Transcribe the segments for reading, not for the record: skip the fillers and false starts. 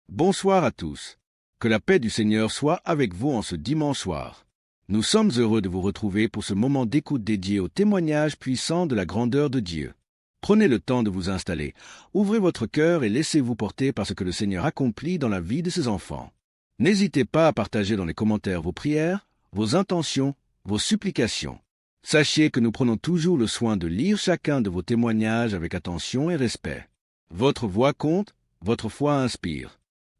Bonsoir à tous. Que la paix du Seigneur soit avec vous en ce dimanche soir. Nous sommes heureux de vous retrouver pour ce moment d'écoute dédié au témoignage puissant de la grandeur de Dieu. Prenez le temps de vous installer, ouvrez votre cœur et laissez-vous porter par ce que le Seigneur accomplit dans la vie de ses enfants. N'hésitez pas à partager dans les commentaires vos prières, vos intentions, vos supplications. Sachez que nous prenons toujours le soin de lire chacun de vos témoignages avec attention et respect. Votre voix compte, votre foi inspire.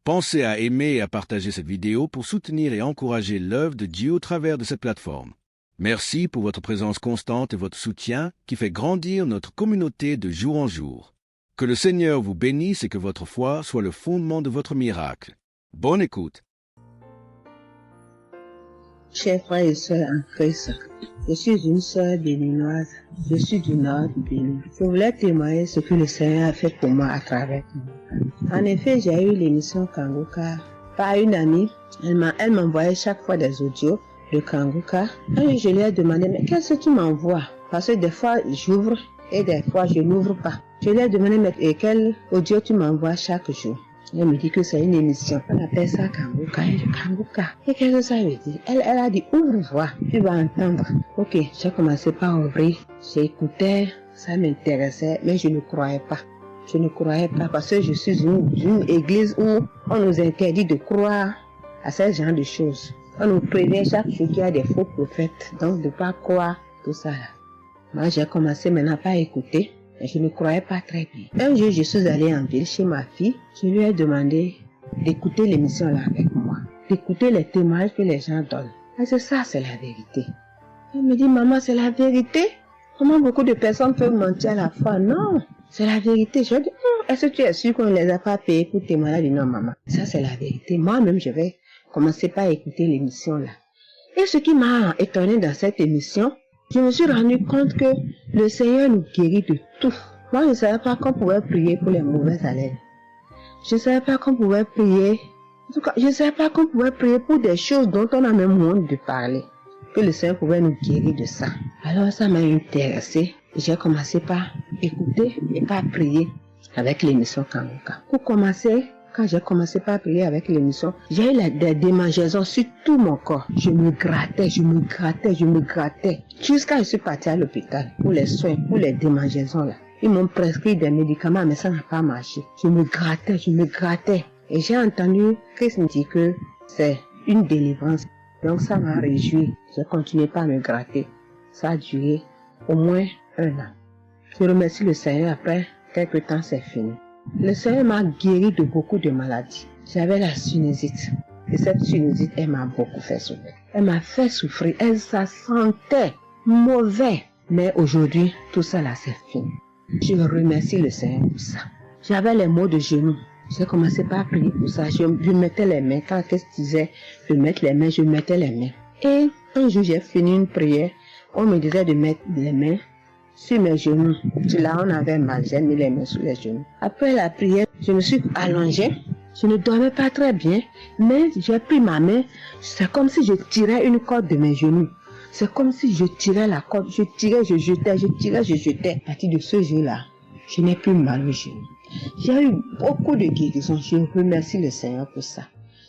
Pensez à aimer et à partager cette vidéo pour soutenir et encourager l'œuvre de Dieu au travers de cette plateforme. Merci pour votre présence constante et votre soutien qui fait grandir notre communauté de jour en jour. Que le Seigneur vous bénisse et que votre foi soit le fondement de votre miracle. Bonne écoute. Chers frères et sœurs en Christ, je suis une sœur béninoise. Je suis du nord du Bénin. Je voulais témoigner ce que le Seigneur a fait pour moi à travers moi. En effet, j'ai eu l'émission Kanguka par une amie. Elle m'envoyait chaque fois des audios de Kanguka. Et je lui ai demandé, mais qu'est-ce que tu m'envoies? Parce que des fois, j'ouvre et des fois, je n'ouvre pas. Je lui ai demandé, mais quel audio tu m'envoies chaque jour? Elle me dit que c'est une émission. On appelle ça Kanguka. Et Kanguka. Et qu'est-ce que ça veut dire? Elle a dit, ouvre-voix. Tu vas entendre. Ok, j'ai commencé par ouvrir. J'écoutais, ça m'intéressait, mais je ne croyais pas. Je ne croyais pas parce que je suis une église où on nous interdit de croire à ce genre de choses. On nous prévient chaque jour qu'il y a des faux prophètes, donc de ne pas croire tout ça là. Moi, j'ai commencé maintenant par écouter. Mais je ne croyais pas très bien. Un jour, je suis allée en ville chez ma fille. Je lui ai demandé d'écouter l'émission là avec moi. D'écouter les témoignages que les gens donnent. Parce que ça, c'est la vérité. Elle me dit, maman, c'est la vérité? Comment beaucoup de personnes peuvent mentir à la fois? Non, c'est la vérité. Je lui ai dit, est-ce que tu es sûr qu'on ne les a pas payés pour témoigner? Elle dit, non, maman, ça c'est la vérité. Moi-même, je vais commencer par écouter l'émission là. Et ce qui m'a étonné dans cette émission, je me suis rendu compte que le Seigneur nous guérit de tout. Moi, je ne savais pas qu'on pouvait prier pour les mauvaises haleines. Je ne savais pas qu'on pouvait prier. En tout cas, je ne savais pas qu'on pouvait prier pour des choses dont on a même honte de parler. Que le Seigneur pouvait nous guérir de ça. Alors, ça m'a intéressé. J'ai commencé par écouter et par prier avec l'émission Kanguka. Pour commencer, quand j'ai commencé par prier avec l'émission, j'ai eu des démangeaisons sur tout mon corps. Je me grattais. Jusqu'à ce que je suis partie à l'hôpital pour les soins, pour les démangeaisons là. Ils m'ont prescrit des médicaments, mais ça n'a pas marché. Je me grattais. Et j'ai entendu Christ me dire que c'est une délivrance. Donc ça m'a réjoui. J'ai continué par me gratter. Ça a duré au moins 1 an. Je remercie le Seigneur, après quelques temps c'est fini. Le Seigneur m'a guéri de beaucoup de maladies. J'avais la sinusite. Et cette sinusite, elle m'a beaucoup fait souffrir. Elle m'a fait souffrir. Ça sentait mauvais. Mais aujourd'hui, tout ça là, c'est fini. Je remercie le Seigneur pour ça. J'avais les maux de genoux. J'ai commencé par prier pour ça. Je mettais les mains. Quand qu'est-ce que disait, je mettais les mains. Et un jour, j'ai fini une prière. On me disait de mettre les mains sur mes genoux. Là, on avait mal. J'ai mis les mains sur les genoux. Après la prière, je me suis allongée. Je ne dormais pas très bien. Mais j'ai pris ma main. C'est comme si je tirais une corde de mes genoux. C'est comme si je tirais la corde. Je tirais, je jetais. À partir de ce jour-là, je n'ai plus mal aux genoux. J'ai eu beaucoup de guérisons. Je remercie le Seigneur pour ça.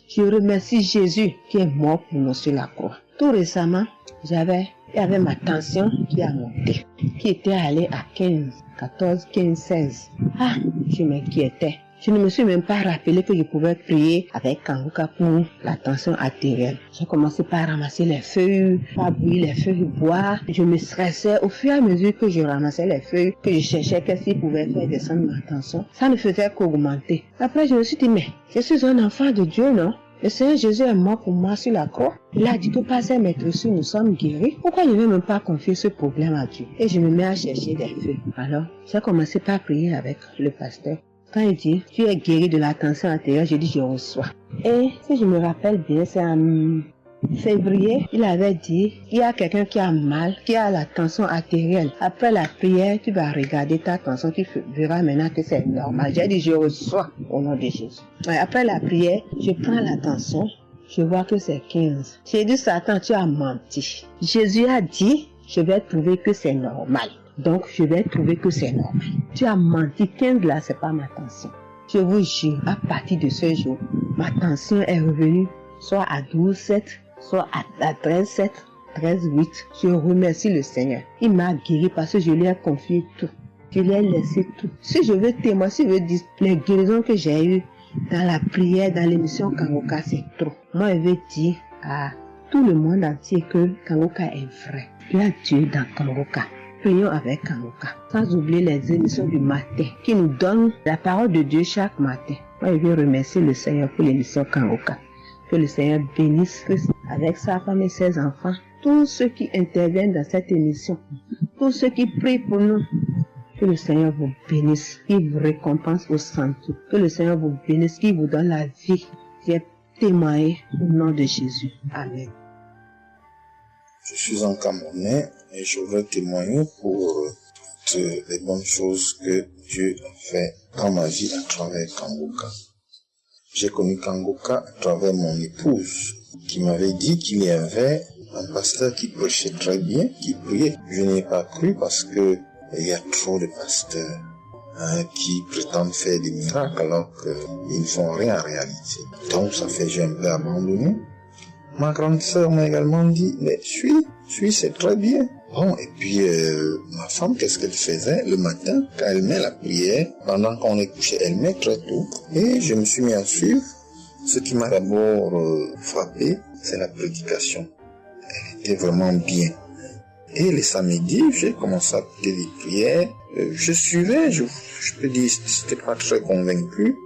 Je remercie Jésus qui est mort pour nous sur la croix. Tout récemment, il y avait ma tension qui a monté, qui était allée à 15, 14, 15, 16. Je m'inquiétais. Je ne me suis même pas rappelé que je pouvais prier avec Kanguka pour la tension artérielle. J'ai commencé par ramasser les feuilles, par bouillir les feuilles, boire. Je me stressais au fur et à mesure que je ramassais les feuilles, que je cherchais qu'est-ce qui pouvait faire descendre ma tension. Ça ne faisait qu'augmenter. Après, je me suis dit, mais je suis un enfant de Dieu, non? Le Seigneur Jésus est mort pour moi sur la croix. Il a dit que par ses maîtresses, nous sommes guéris. Pourquoi je ne vais même pas confier ce problème à Dieu? Et je me mets à chercher des feuilles. Alors, j'ai commencé par prier avec le pasteur. Quand il dit, tu es guéri de la tension artérielle, je dis, je reçois. Et si je me rappelle bien, c'est en février, il avait dit, il y a quelqu'un qui a mal, qui a la tension artérielle. Après la prière, tu vas regarder ta tension, tu verras maintenant que c'est normal. J'ai dit, je reçois au nom de Jésus. Et après la prière, je prends la tension, je vois que c'est 15. J'ai dit, Satan, tu as menti. Jésus a dit, je vais trouver que c'est normal. Donc, je vais trouver que c'est normal. Tu as menti, 15 là, c'est pas ma tension. Je vous jure, à partir de ce jour, ma tension est revenue soit à 12,7, soit à 13,7, 13,8. Je remercie le Seigneur. Il m'a guéri parce que je lui ai confié tout. Je lui ai laissé tout. Si je veux témoigner, si je veux dire les guérisons que j'ai eues dans la prière, dans l'émission Kangoka, c'est trop. Moi, je veux dire à tout le monde entier que Kangoka est vrai. Il y a Dieu dans Kangoka. Prions avec Kangoka. Sans oublier les émissions du matin qui nous donnent la parole de Dieu chaque matin. Moi, je veux remercier le Seigneur pour l'émission Kangoka. Que le Seigneur bénisse Christ avec sa femme et ses enfants. Tous ceux qui interviennent dans cette émission. Tous ceux qui prient pour nous. Que le Seigneur vous bénisse. Qu'il vous récompense au centre. Que le Seigneur vous bénisse. Qu'il vous donne la vie. J'ai témoigné au nom de Jésus. Amen. Je suis un Camerounais et je veux témoigner pour toutes les bonnes choses que Dieu a fait dans ma vie à travers Kangoka. J'ai connu Kangoka à travers mon épouse qui m'avait dit qu'il y avait un pasteur qui prêchait très bien, qui priait. Je n'ai pas cru parce que il y a trop de pasteurs qui prétendent faire des miracles alors qu'ils ne font rien en réalité. Donc ça fait que j'ai un peu abandonné. Ma grande sœur m'a également dit, mais suis, c'est très bien. Bon, et puis ma femme, qu'est-ce qu'elle faisait le matin quand elle met la prière, pendant qu'on est couché, elle met très tôt. Et je me suis mis à suivre. Ce qui m'a d'abord frappé, c'est la prédication. Elle était vraiment bien. Et les samedis, j'ai commencé à écouter les prières. Je suivais, je peux dire, j'étais pas très convaincu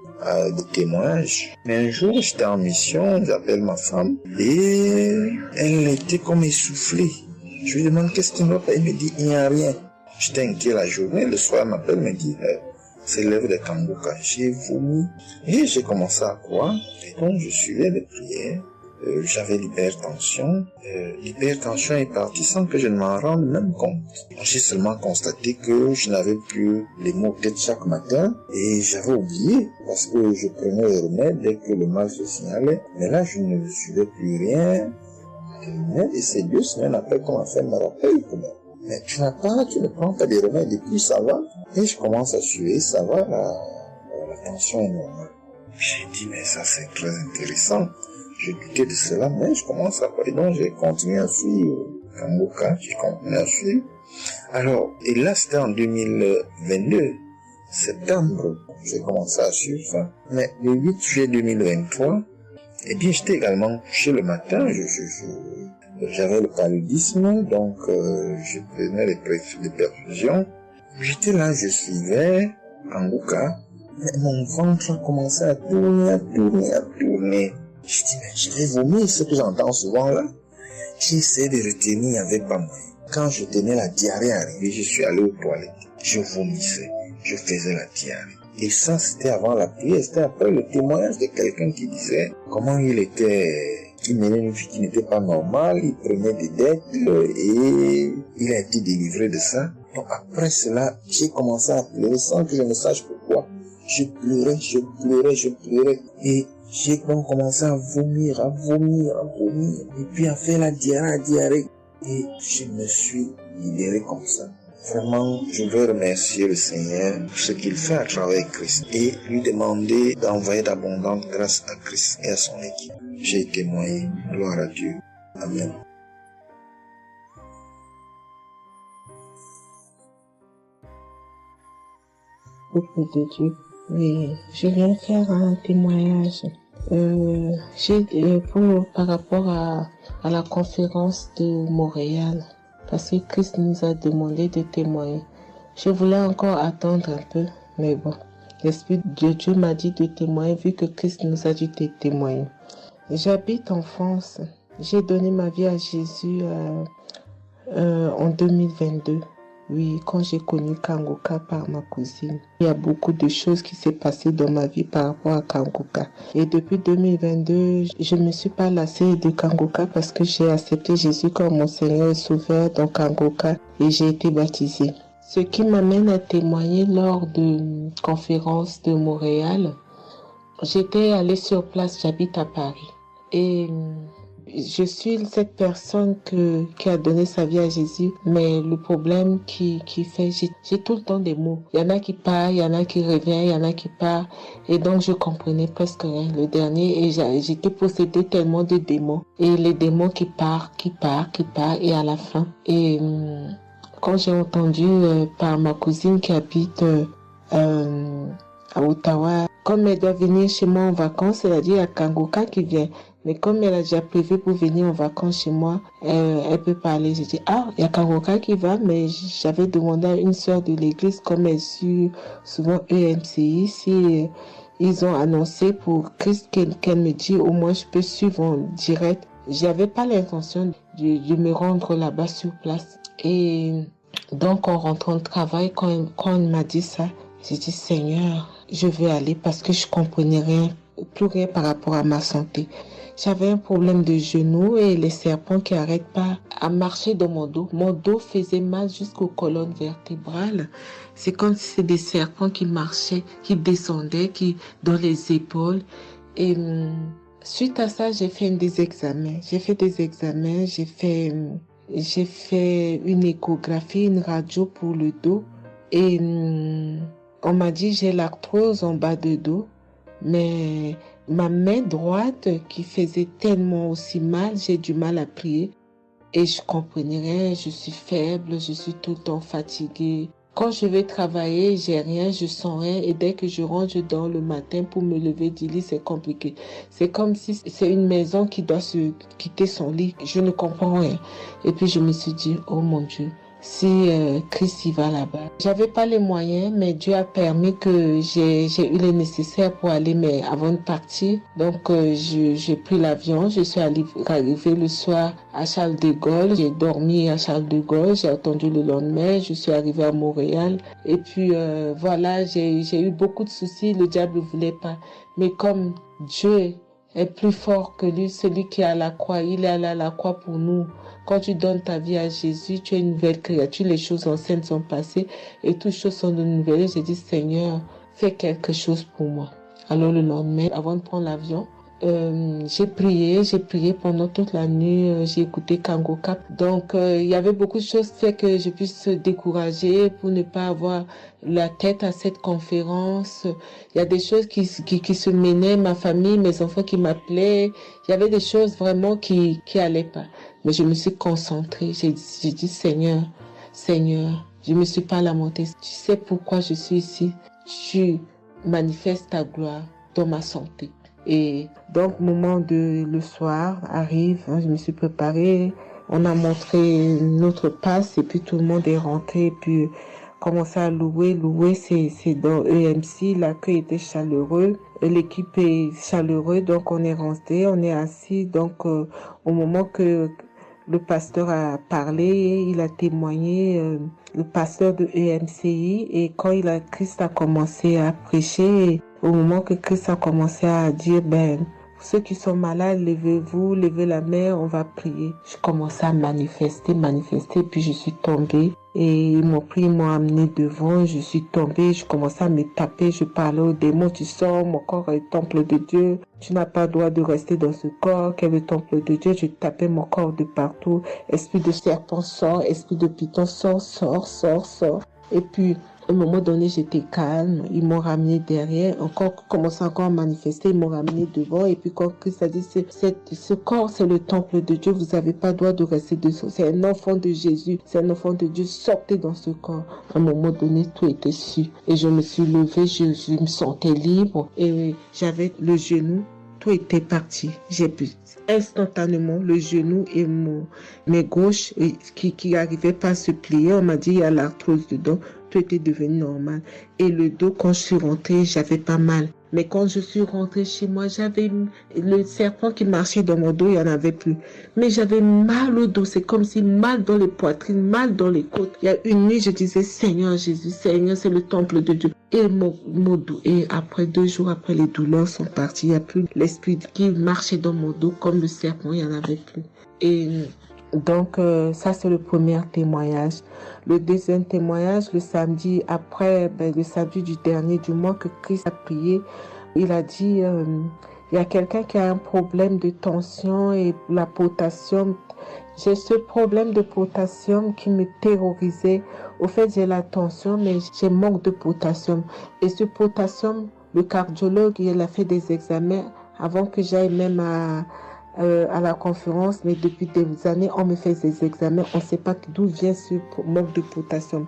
des témoignages. Mais un jour, j'étais en mission, j'appelle ma femme et elle était comme essoufflée. Je lui demande qu'est-ce qui ne va pas. Elle me dit, il n'y a rien. J'étais inquiet la journée, le soir, elle m'appelle, me dit, c'est l'œuvre de Kangoka. J'ai vomi et j'ai commencé à croire. Et donc, je suivais les prières. J'avais l'hypertension. L'hypertension est partie sans que je ne m'en rende même compte. J'ai seulement constaté que je n'avais plus les maux de tête chaque matin et j'avais oublié parce que je prenais les remèdes dès que le mal se signalait. Mais là, je ne suivais plus rien. Et c'est 2 semaines après qu'on m'a fait me rappel quand même. Mais tu ne prends pas des remèdes et puis ça va. Et je commence à suivre, ça va, la tension est normale. J'ai dit, mais ça c'est très intéressant. Je doutais de cela, mais je commence à parler. Donc, j'ai continué à suivre Kangoka, j'ai continué à suivre. Alors, et là, c'était en 2022, septembre, j'ai commencé à suivre ça. Mais le 8 juillet 2023, eh bien, j'étais également couché le matin, j'avais le paludisme, donc je prenais les perfusions. J'étais là, je suivais Kangoka, mais mon ventre a commencé à tourner. Je dis, mais je vais vomir, ce que j'entends souvent là. J'ai essayé de retenir, il n'y avait pas moyen. Quand je tenais la diarrhée arrivée, je suis allé aux toilettes. Je vomissais, je faisais la diarrhée. Et ça, c'était avant la prière, c'était après le témoignage de quelqu'un qui disait comment il menait une vie qui n'était pas normale, il prenait des dettes et il a été délivré de ça. Donc après cela, j'ai commencé à pleurer sans que je ne sache pourquoi. Je pleurais. Et j'ai donc commencé à vomir, et puis à faire la diarrhée. Et je me suis libéré comme ça. Vraiment, je veux remercier le Seigneur pour ce qu'il fait à travers Christ et lui demander d'envoyer d'abondantes grâces à Christ et à son équipe. J'ai témoigné, gloire à Dieu. Amen. Beaucoup de Dieu. Oui, je viens faire un témoignage. Par rapport à la conférence de Montréal, parce que Christ nous a demandé de témoigner. Je voulais encore attendre un peu, mais bon, l'Esprit de Dieu m'a dit de témoigner vu que Christ nous a dit de témoigner. J'habite en France. J'ai donné ma vie à Jésus en 2022. Oui, quand j'ai connu Kangoka par ma cousine. Il y a beaucoup de choses qui s'est passées dans ma vie par rapport à Kangoka. Et depuis 2022, je ne me suis pas lassée de Kangoka parce que j'ai accepté Jésus comme mon Seigneur et Sauveur dans Kangoka et j'ai été baptisée. Ce qui m'amène à témoigner lors de conférence de Montréal. J'étais allée sur place, j'habite à Paris. Et Je suis cette personne qui a donné sa vie à Jésus, mais le problème qui fait, j'ai tout le temps des mots. Il y en a qui partent, il y en a qui reviennent, il y en a qui partent. Et donc, je comprenais presque rien. Le dernier, et j'étais possédée tellement de démons. Et les démons qui partent, et à la fin. Et quand j'ai entendu par ma cousine qui habite à Ottawa, comme elle doit venir chez moi en vacances, elle a dit il y a Kangoka qui vient. Mais comme elle a déjà prévu pour venir en vacances chez moi, elle peut parler. J'ai dit, il y a Kangoka qui va, mais j'avais demandé à une sœur de l'église, comme elle suit souvent EMCI, si ils ont annoncé pour Christ qu'elle me dit, au moins je peux suivre en direct. J'avais pas l'intention de me rendre là-bas sur place. Et donc, en rentrant de travail, quand elle m'a dit ça, j'ai dit, Seigneur, je veux aller parce que je comprenais rien, plus rien par rapport à ma santé. J'avais un problème de genou et les serpents qui n'arrêtent pas à marcher dans mon dos. Mon dos faisait mal jusqu'aux colonnes vertébrales. C'est comme si c'était des serpents qui marchaient, qui descendaient, dans les épaules. Et suite à ça, j'ai fait des examens. J'ai fait une échographie, une radio pour le dos. Et on m'a dit j'ai l'arthrose en bas de dos. Mais ma main droite qui faisait tellement aussi mal, j'ai du mal à prier. Et je comprenais rien, je suis faible, je suis tout le temps fatiguée. Quand je vais travailler, j'ai rien, je sens rien. Et dès que je rentre, je dors le matin pour me lever du lit, c'est compliqué. C'est comme si c'est une maison qui doit se quitter son lit. Je ne comprends rien. Et puis je me suis dit, oh mon Dieu, si Christ y va là-bas. J'avais pas les moyens, mais Dieu a permis que j'ai eu les nécessaires pour aller, mais avant de partir. Donc j'ai pris l'avion, je suis arrivée le soir à Charles de Gaulle. J'ai dormi à Charles de Gaulle, j'ai attendu le lendemain, je suis arrivée à Montréal. Et puis voilà, j'ai eu beaucoup de soucis, le diable ne voulait pas. Mais comme Dieu est plus fort que lui, celui qui est à la croix, il est allé à la croix pour nous. Quand tu donnes ta vie à Jésus, tu es une nouvelle créature, les choses anciennes sont passées et toutes choses sont de nouvelles. J'ai dit, Seigneur, fais quelque chose pour moi. Alors le lendemain, avant de prendre l'avion, j'ai prié pendant toute la nuit, j'ai écouté Kangoka. Donc il y avait beaucoup de choses qui fait que je puisse décourager pour ne pas avoir la tête à cette conférence. Il y a des choses qui se menaient, ma famille, mes enfants qui m'appelaient. Il y avait des choses vraiment qui allaient pas. Mais je me suis concentrée. J'ai dit, Seigneur, je me suis pas lamentée. Tu sais pourquoi je suis ici. Tu manifestes ta gloire dans ma santé. Et donc, le soir arrive, je me suis préparée. On a montré notre passe et puis tout le monde est rentré. Et puis, commencé à louer. C'est dans EMC. L'accueil était chaleureux. L'équipe est chaleureuse. Donc, on est rentré, on est assis. Donc, au moment que le pasteur a parlé, il a témoigné, le pasteur de EMCI, et quand Christ a commencé à prêcher, au moment que Christ a commencé à dire, ceux qui sont malades, levez-vous, levez la main, on va prier. Je commençais à manifester, puis je suis tombée. Et ils m'ont pris, ils m'ont amené devant, je suis tombée, je commençais à me taper, je parlais aux démons, tu sors, mon corps est le temple de Dieu, tu n'as pas le droit de rester dans ce corps, qui est le temple de Dieu, je tapais mon corps de partout, esprit de serpent sort, esprit de python sort. Et puis, à un moment donné, j'étais calme. Ils m'ont ramené derrière. Commençant encore à manifester. Ils m'ont ramené devant. Et puis, quand Christ a dit, ce corps, c'est le temple de Dieu. Vous n'avez pas le droit de rester dessous. C'est un enfant de Jésus. C'est un enfant de Dieu. Sortez dans ce corps. À un moment donné, tout était su. Et je me suis levée. Je me sentais libre. Et j'avais le genou. Tout était parti. J'ai pu instantanément le genou et mes gauches qui n'arrivaient pas à se plier. On m'a dit, il y a l'arthrose dedans. Tout était devenu normal. Et le dos, quand je suis rentrée, j'avais pas mal. Mais quand je suis rentrée chez moi, j'avais le serpent qui marchait dans mon dos, il n'y en avait plus. Mais j'avais mal au dos. C'est comme si mal dans les poitrines, mal dans les côtes. Il y a une nuit, je disais, Seigneur Jésus, Seigneur, c'est le temple de Dieu. Et mon dos. Et après 2 jours, après, les douleurs sont parties. Il n'y a plus l'esprit qui marchait dans mon dos comme le serpent, il n'y en avait plus. Et donc, ça, c'est le premier témoignage. Le deuxième témoignage, le samedi après, le samedi du dernier du mois que Christ a prié, il a dit, il Il y a quelqu'un qui a un problème de tension et la potassium. J'ai ce problème de potassium qui me terrorisait. Au fait, j'ai la tension, mais j'ai manque de potassium. Et ce potassium, le cardiologue, il a fait des examens avant que j'aille même à la conférence, mais depuis des années, on me fait des examens, on ne sait pas d'où vient ce manque de potassium.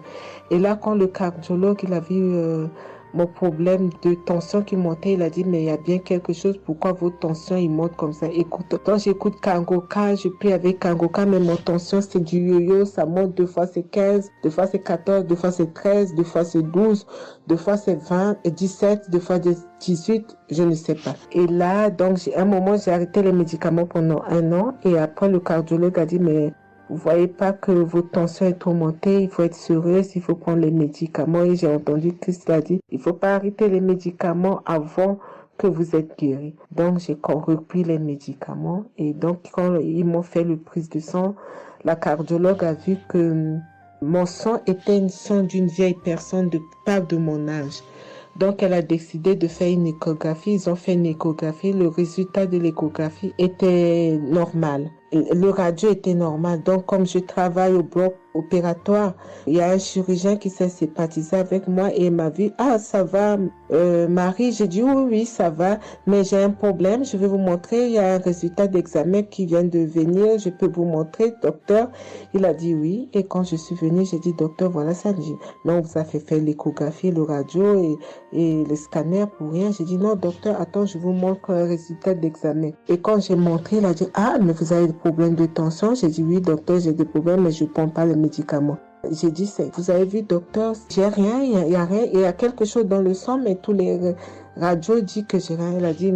Et là, quand le cardiologue, il a vu mon problème de tension qui montait, il a dit, mais il y a bien quelque chose, pourquoi votre tension, il monte comme ça? Écoute, quand j'écoute Kangoka, je prie avec Kangoka, mais mon tension, c'est du yo-yo, ça monte, 2 fois c'est 15, 2 fois c'est 14, 2 fois c'est 13, 2 fois c'est 12, 2 fois c'est 20, et 17, 2 fois 18, je ne sais pas. Et là, donc, à un moment, j'ai arrêté les médicaments pendant 1 an, et après, le cardiologue a dit, mais vous voyez pas que votre tension est trop montée, il faut être sérieuse, il faut prendre les médicaments. Et j'ai entendu Christ a dit, il faut pas arrêter les médicaments avant que vous êtes guéri. Donc, j'ai repris les médicaments. Et donc, quand ils m'ont fait le prise de sang, la cardiologue a vu que mon sang était un sang d'une vieille personne, pas de mon âge. Donc, elle a décidé de faire une échographie. Ils ont fait une échographie. Le résultat de l'échographie était normal. Le radio était normal. Donc, comme je travaille au bloc opératoire, il y a un chirurgien qui s'est sympathisé avec moi et il m'a vu, ah, ça va, Marie. J'ai dit, oui, ça va, mais j'ai un problème. Je vais vous montrer. Il y a un résultat d'examen qui vient de venir. Je peux vous montrer, docteur. Il a dit oui. Et quand je suis venue, j'ai dit, docteur, voilà ça. Il dit, non, vous avez fait l'échographie, le radio et le scanner pour rien. J'ai dit, non, docteur, attends, je vous montre un résultat d'examen. Et quand j'ai montré, il a dit, ah, mais vous avez des problèmes de tension? J'ai dit, oui, docteur, j'ai des problèmes, mais je ne prends pas les médicaments. J'ai dit, vous avez vu, docteur, j'ai rien, il y a rien, il y a quelque chose dans le sang, mais tous les radios disent que j'ai rien. Il a dit,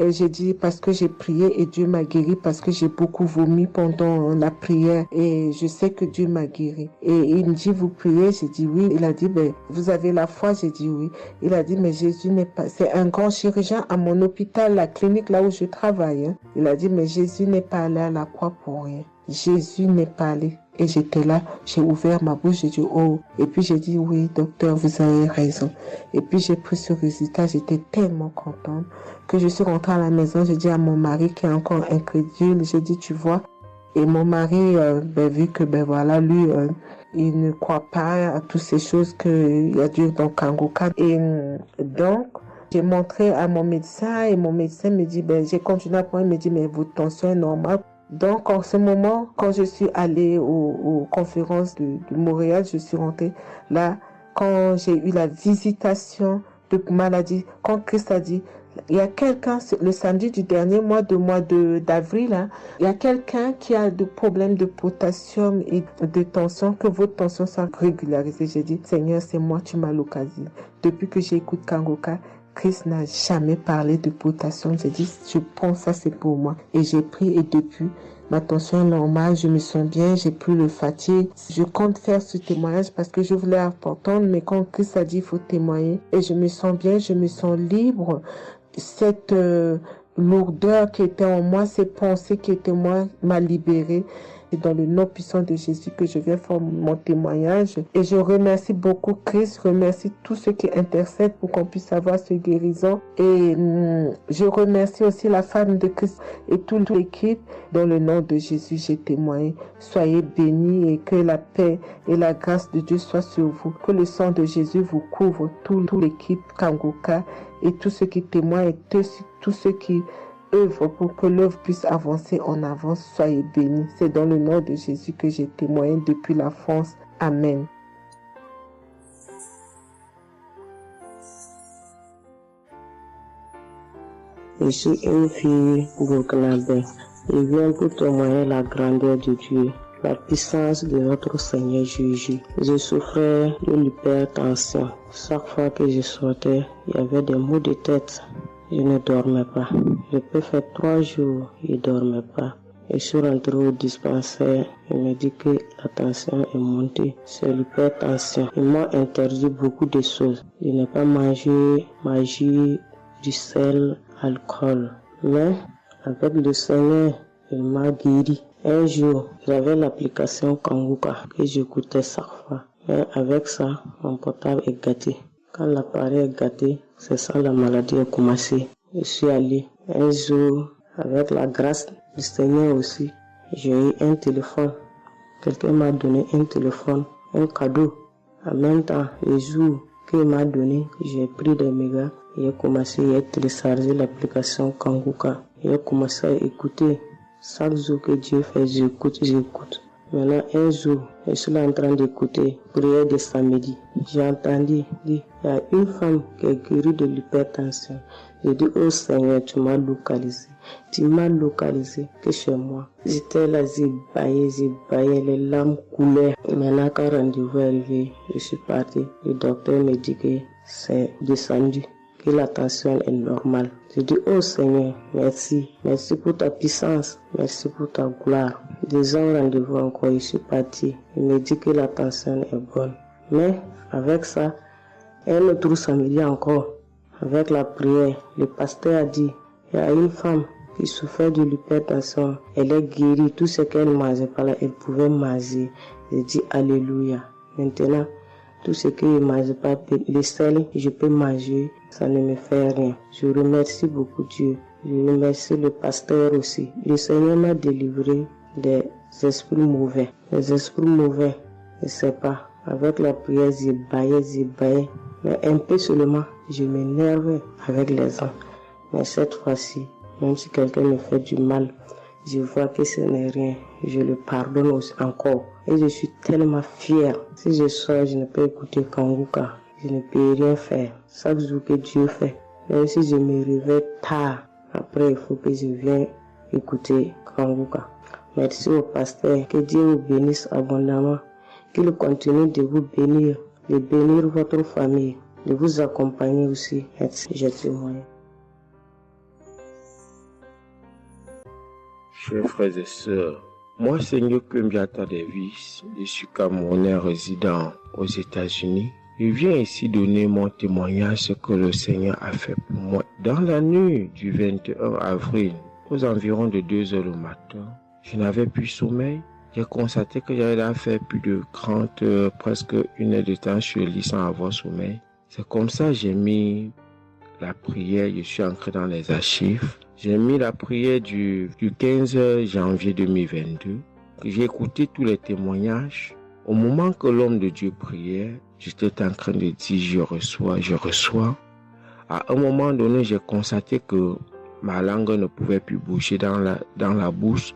j'ai dit, parce que j'ai prié et Dieu m'a guéri, parce que j'ai beaucoup vomi pendant la prière et je sais que Dieu m'a guéri. Et il me dit, vous priez? J'ai dit oui. Il a dit, ben, vous avez la foi? J'ai dit oui. Il a dit, mais Jésus n'est pas, c'est un grand chirurgien à mon hôpital, la clinique là où je travaille. Hein. Il a dit, mais Jésus n'est pas allé à la croix pour rien. Jésus n'est pas allé. Et j'étais là, j'ai ouvert ma bouche, j'ai dit oh. Et puis j'ai dit oui, docteur, vous avez raison. Et puis j'ai pris ce résultat, j'étais tellement contente que je suis rentrée à la maison. J'ai dit à mon mari qui est encore incrédule, j'ai dit tu vois. Et mon mari, vu que voilà, lui, il ne croit pas à toutes ces choses qu'il y a Dieu dans Kangoka. Et donc, j'ai montré à mon médecin et mon médecin me dit, j'ai continué à prendre, il me dit, mais votre tension est normale. Donc, en ce moment, quand je suis allée aux conférences de Montréal, je suis rentrée là, quand j'ai eu la visitation de maladie, quand Christ a dit, il y a quelqu'un, le samedi du dernier mois d'avril, hein, il y a quelqu'un qui a des problèmes de potassium et de tension, que votre tension soit régularisée. J'ai dit, Seigneur, c'est moi, tu m'as l'occasion. Depuis que j'écoute Kangoka, Christ n'a jamais parlé de potassium. J'ai dit, je prends ça, c'est pour moi. Et j'ai pris et depuis, ma tension est normale, je me sens bien, j'ai plus le fatigue. Je compte faire ce témoignage parce que je voulais entendre, mais quand Christ a dit, il faut témoigner. Et je me sens bien, je me sens libre. Cette lourdeur qui était en moi, ces pensées qui étaient en moi, m'a libérée. C'est dans le nom puissant de Jésus que je viens faire mon témoignage. Et je remercie beaucoup Christ, je remercie tous ceux qui intercèdent pour qu'on puisse avoir ce guérison. Et je remercie aussi la femme de Christ et toute l'équipe. Dans le nom de Jésus, j'ai témoigné. Soyez bénis et que la paix et la grâce de Dieu soient sur vous. Que le sang de Jésus vous couvre, toute l'équipe Kangoka et tous ceux qui témoignent et tous ceux qui œuvre pour que l'œuvre puisse avancer en avant. Soyez bénis. C'est dans le nom de Jésus que j'ai témoigné depuis la France. Amen. Je suis une fille burkinabé. Je viens pour témoigner la grandeur de Dieu, la puissance de notre Seigneur Jésus. Je souffrais de l'hypertension. Chaque fois que je sortais, il y avait des maux de tête. Je ne dormais pas. Je peux faire 3 jours, je ne dormais pas. Et je suis rentré au dispensaire. Il me dit que la tension est montée. C'est l'hypertension. Ils m'ont interdit beaucoup de choses. Je n'ai pas mangé, du sel, alcool. Mais avec le Seigneur, il m'a guéri. Un jour, j'avais l'application Kangoka que j'écoutais chaque fois. Mais avec ça, mon portable est gâté. Quand l'appareil est gâté, c'est ça la maladie a commencé. Je suis allé Un jour, avec la grâce du Seigneur aussi, j'ai eu un téléphone. Quelqu'un m'a donné un téléphone, un cadeau. En même temps, le jour qu'il m'a donné, j'ai pris des mégas et j'ai commencé à télécharger l'application Kanguka. J'ai commencé à écouter. Chaque jour que Dieu fait, j'écoute. Maintenant, un jour, je suis là en train d'écouter prière de samedi. J'ai entendu dire, il y a une femme qui est guérie de l'hypertension. J'ai dit, oh Seigneur, tu m'as localisé. Tu m'as localisé que chez moi. J'étais là, j'ai baillé, les larmes coulaient. Maintenant, quand le rendez-vous est arrivé, je suis parti. Le docteur me dit que c'est descendu, que la tension est normale. Je dis, oh Seigneur, merci. Merci pour ta puissance. Merci pour ta gloire. 2 ans rendez-vous encore, je suis parti. Il me dit que la tension est bonne. Mais avec ça, un autre samedi encore, avec la prière, le pasteur a dit, il y a une femme qui souffrait de l'hypertension. Elle est guérie. Tout ce qu'elle mangeait par là, elle pouvait manger. Je dis, alléluia. Maintenant, tout ce que je ne mange pas, le sel, je peux manger, ça ne me fait rien. Je remercie beaucoup Dieu. Je remercie le pasteur aussi. Le Seigneur m'a délivré des esprits mauvais. Les esprits mauvais, je ne sais pas. Avec la prière, j'ai baillé. Mais un peu seulement, je m'énerve avec les gens. Mais cette fois-ci, même si quelqu'un me fait du mal, je vois que ce n'est rien. Je le pardonne aussi encore. Et je suis tellement fière. Si je sors, je ne peux écouter Kanguka. Je ne peux rien faire. Chaque jour que Dieu fait. Même si je me réveille tard, après il faut que je vienne écouter Kanguka. Merci au pasteur. Que Dieu vous bénisse abondamment. Qu'il continue de vous bénir, de bénir votre famille, de vous accompagner aussi. Merci. Je témoigne. Chers frères et sœurs, moi, Seigneur Kumbiata Davis, je suis Camerounais résident aux États-Unis. Je viens ici donner mon témoignage ce que le Seigneur a fait pour moi. Dans la nuit du 21 avril, aux environs de 2 heures le matin, je n'avais plus sommeil. J'ai constaté que j'avais fait plus de 30 heures, presque 1 heure de temps sur le lit sans avoir sommeil. C'est comme ça que j'ai mis la prière, je suis entré dans les archives. J'ai mis la prière du 15 janvier 2022. J'ai écouté tous les témoignages. Au moment que l'homme de Dieu priait, j'étais en train de dire je reçois. À un moment donné, j'ai constaté que ma langue ne pouvait plus bouger dans la bouche.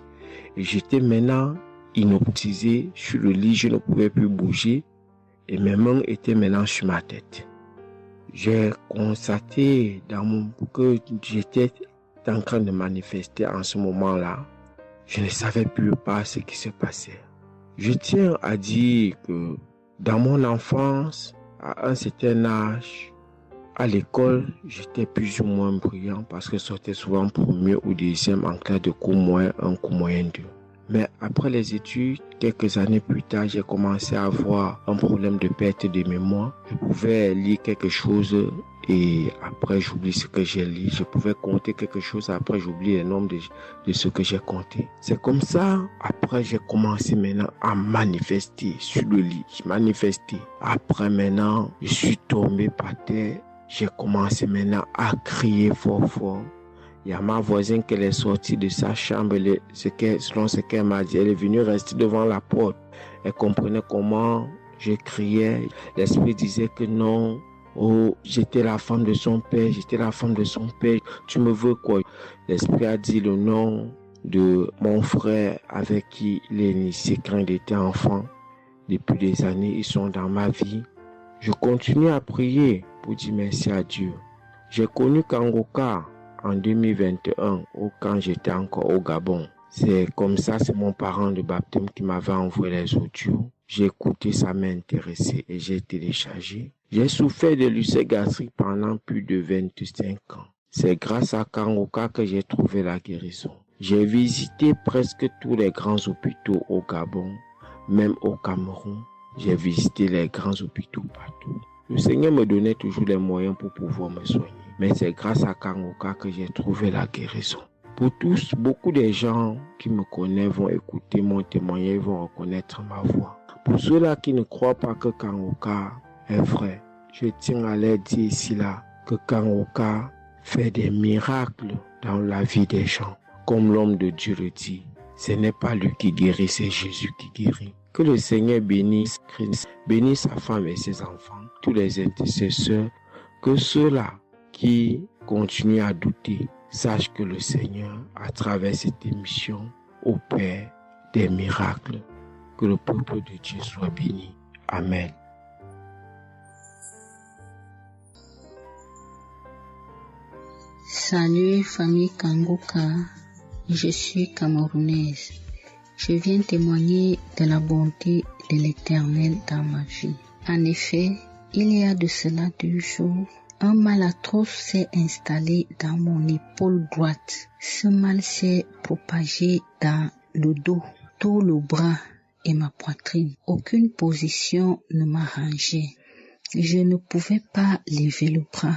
Et j'étais maintenant inoptisé sur le lit, je ne pouvais plus bouger. Et mes mains étaient maintenant sur ma tête. J'ai constaté que j'étais en train de manifester en ce moment-là. Je ne savais plus pas ce qui se passait. Je tiens à dire que dans mon enfance, à un certain âge, à l'école, j'étais plus ou moins brillant parce que je sortais souvent premier ou deuxième en classe de cours moyen 1, cours moyen 2. Mais après les études, quelques années plus tard, j'ai commencé à avoir un problème de perte de mémoire. Je pouvais lire quelque chose et après j'oublie ce que j'ai lu. Je pouvais compter quelque chose, après j'oublie le nombre de ce que j'ai compté. C'est comme ça, après j'ai commencé maintenant à manifester sur le lit. Je manifestais. Après maintenant, je suis tombé par terre. J'ai commencé maintenant à crier fort. Il y a ma voisine qui est sortie de sa chambre, selon ce qu'elle m'a dit. Elle est venue rester devant la porte. Elle comprenait comment je criais. L'esprit disait que non, oh, j'étais la femme de son père, tu me veux quoi? L'esprit a dit le nom de mon frère avec qui il est initié quand il était enfant. Depuis des années, ils sont dans ma vie. Je continue à prier pour dire merci à Dieu. J'ai connu Kanguka en 2021, quand j'étais encore au Gabon. C'est comme ça, c'est mon parent de baptême qui m'avait envoyé les audios. J'ai écouté, ça m'a intéressé et j'ai téléchargé. J'ai souffert de l'ulcère gastrique pendant plus de 25 ans. C'est grâce à Kanguka que j'ai trouvé la guérison. J'ai visité presque tous les grands hôpitaux au Gabon, même au Cameroun. J'ai visité les grands hôpitaux partout. Le Seigneur me donnait toujours les moyens pour pouvoir me soigner. Mais c'est grâce à Kanguka que j'ai trouvé la guérison. Pour tous, beaucoup de gens qui me connaissent vont écouter mon témoignage, vont reconnaître ma voix. Pour ceux-là qui ne croient pas que Kanguka est vrai, je tiens à leur dire ici là que Kanguka fait des miracles dans la vie des gens. Comme l'homme de Dieu le dit, ce n'est pas lui qui guérit, c'est Jésus qui guérit. Que le Seigneur bénisse Christ, bénisse sa femme et ses enfants, tous les intercesseurs, que ceux-là qui continuent à douter sachent que le Seigneur, à travers cette émission, opère des miracles. Que le peuple de Dieu soit béni. Amen. Salut famille Kangoka, je suis camerounaise. Je viens témoigner de la bonté de l'Éternel dans ma vie. En effet, il y a de cela 2 jours, un mal atroce s'est installé dans mon épaule droite. Ce mal s'est propagé dans le dos, tout le bras et ma poitrine. Aucune position ne m'arrangeait. Je ne pouvais pas lever le bras.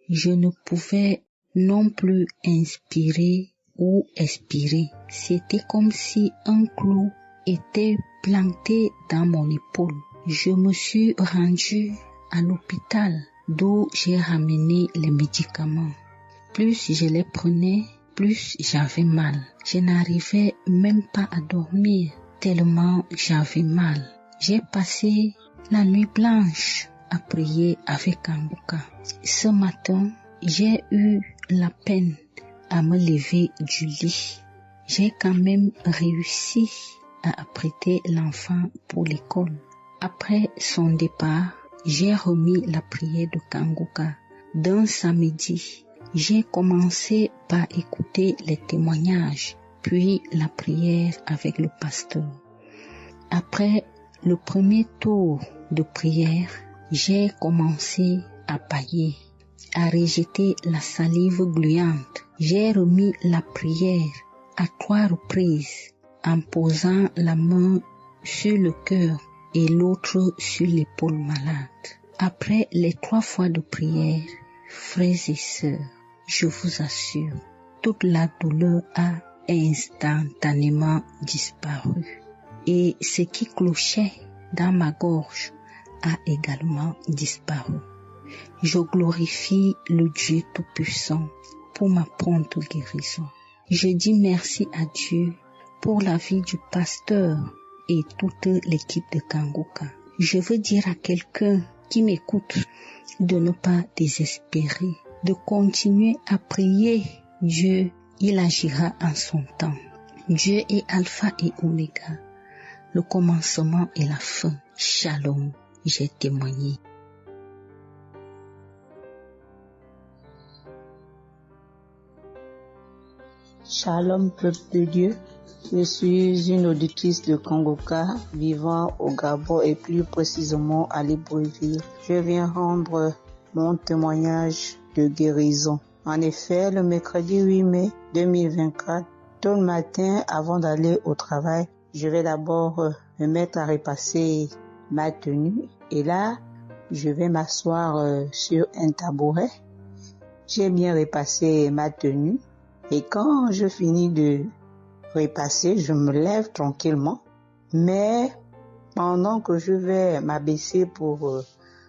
Je ne pouvais non plus inspirer ou expirer. C'était comme si un clou était planté dans mon épaule. Je me suis rendue à l'hôpital d'où j'ai ramené les médicaments. Plus je les prenais, plus j'avais mal. Je n'arrivais même pas à dormir tellement j'avais mal. J'ai passé la nuit blanche à prier avec Kangoka. Ce matin, j'ai eu la peine à me lever du lit. J'ai quand même réussi à apprêter l'enfant pour l'école. Après son départ, j'ai remis la prière de Kangoka. D'un samedi, j'ai commencé par écouter les témoignages, puis la prière avec le pasteur. Après le premier tour de prière, j'ai commencé à bâiller, à rejeter la salive gluante. J'ai remis la prière à 3 reprises en posant la main sur le cœur et l'autre sur l'épaule malade. Après les 3 fois de prière, frères et sœurs, je vous assure, toute la douleur a instantanément disparu. Et ce qui clochait dans ma gorge a également disparu. Je glorifie le Dieu Tout-Puissant pour ma prompte guérison. Je dis merci à Dieu pour la vie du pasteur et toute l'équipe de Kangoka. Je veux dire à quelqu'un qui m'écoute de ne pas désespérer, de continuer à prier. Dieu, il agira en son temps. Dieu est Alpha et Oméga, le commencement et la fin. Shalom, j'ai témoigné. Shalom, peuple de Dieu. Je suis une auditrice de Kangoka vivant au Gabon et plus précisément à Libreville. Je viens rendre mon témoignage de guérison. En effet, le mercredi 8 mai 2024, tôt le matin avant d'aller au travail, je vais d'abord me mettre à repasser ma tenue et là, je vais m'asseoir sur un tabouret. J'ai bien repassé ma tenue. Et quand je finis de repasser, je me lève tranquillement. Mais pendant que je vais m'abaisser pour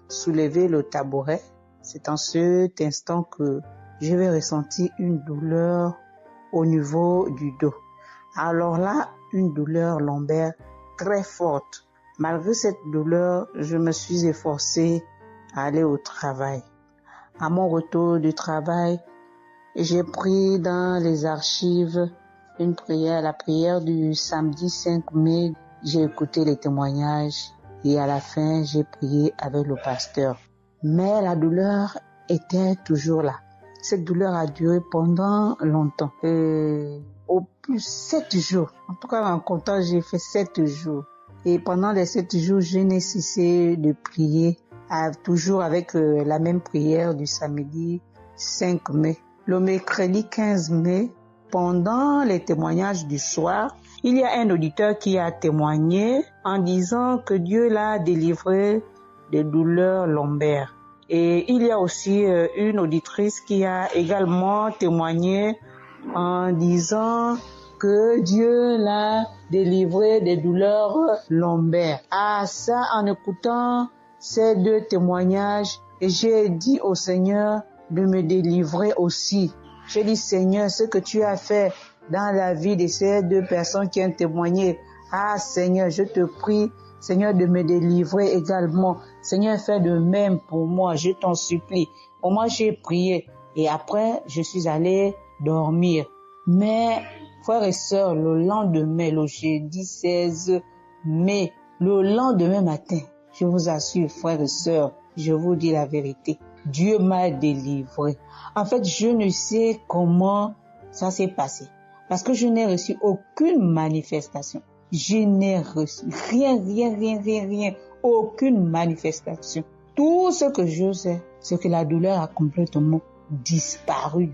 soulever le tabouret, c'est en cet instant que je vais ressentir une douleur au niveau du dos. Alors là, une douleur lombaire très forte. Malgré cette douleur, je me suis efforcée à aller au travail. À mon retour du travail, j'ai pris dans les archives une prière, la prière du samedi 5 mai. J'ai écouté les témoignages et à la fin, j'ai prié avec le pasteur. Mais la douleur était toujours là. Cette douleur a duré pendant longtemps. Au plus 7 jours. En tout cas, en comptant, j'ai fait 7 jours. Et pendant les 7 jours, je n'ai cessé de prier, toujours avec la même prière du samedi 5 mai. Le mercredi 15 mai, pendant les témoignages du soir, il y a un auditeur qui a témoigné en disant que Dieu l'a délivré des douleurs lombaires. Et il y a aussi une auditrice qui a également témoigné en disant que Dieu l'a délivré des douleurs lombaires. À ça, en écoutant ces 2 témoignages, j'ai dit au Seigneur de me délivrer aussi J'ai dit, Seigneur, ce que tu as fait dans la vie de ces 2 personnes qui ont témoigné, ah Seigneur, je te prie, Seigneur, de me délivrer également. Seigneur, fais de même pour moi, je t'en supplie. Pour moi, j'ai prié et après, je suis allée dormir. Mais, frères et sœurs, le lendemain, le jeudi 16 mai, le lendemain matin, je vous assure, frères et sœurs, je vous dis la vérité, Dieu m'a délivré. En fait, je ne sais comment ça s'est passé parce que je n'ai reçu aucune manifestation. Je n'ai reçu rien, aucune manifestation. Tout ce que je sais, c'est que la douleur a complètement disparu.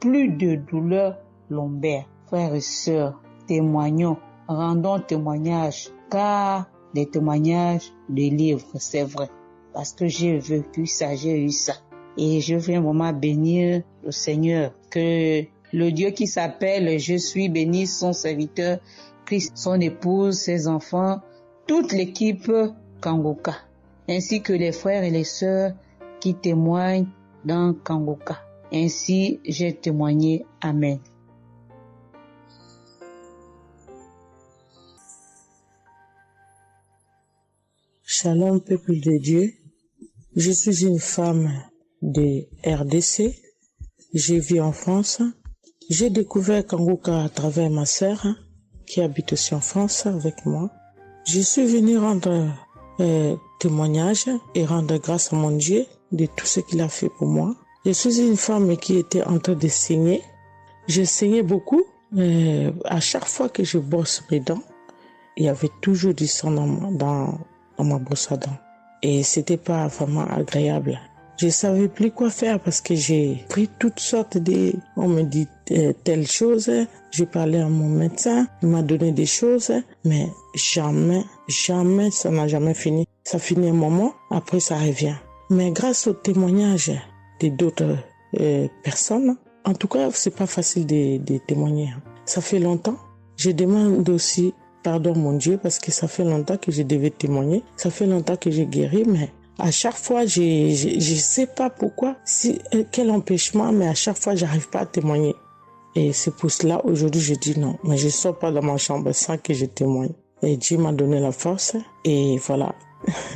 Plus de douleur lombaire. Frères et sœurs, témoignons, rendons témoignage, car les témoignages délivrent, c'est vrai. Parce que j'ai vécu ça, j'ai eu ça. Et je viens vraiment bénir le Seigneur, que le Dieu qui s'appelle Je suis béni, son serviteur, Christ, son épouse, ses enfants, toute l'équipe Kangoka, ainsi que les frères et les sœurs qui témoignent dans Kangoka. Ainsi, j'ai témoigné. Amen. Shalom, peuple de Dieu. Je suis une femme de RDC. Je vis en France. J'ai découvert Kangoka à travers ma sœur qui habite aussi en France avec moi. Je suis venue rendre témoignage et rendre grâce à mon Dieu de tout ce qu'il a fait pour moi. Je suis une femme qui était en train de saigner. Je saignais beaucoup. À chaque fois que je brosse mes dents, il y avait toujours du sang dans ma brosse à dents. Et c'était pas vraiment agréable. Je savais plus quoi faire parce que j'ai pris toutes sortes on me dit telle chose. J'ai parlé à mon médecin. Il m'a donné des choses. Mais jamais, ça n'a jamais fini. Ça finit un moment. Après, ça revient. Mais grâce au témoignage d'autres personnes, en tout cas, c'est pas facile de témoigner. Ça fait longtemps. Je demande aussi pardon mon Dieu parce que ça fait longtemps que je devais témoigner. Ça fait longtemps que j'ai guéri, mais à chaque fois, je sais pas pourquoi, quel empêchement, mais à chaque fois, j'arrive pas à témoigner. Et c'est pour cela, aujourd'hui, je dis non. Mais je sors pas de ma chambre sans que je témoigne. Et Dieu m'a donné la force. Et voilà,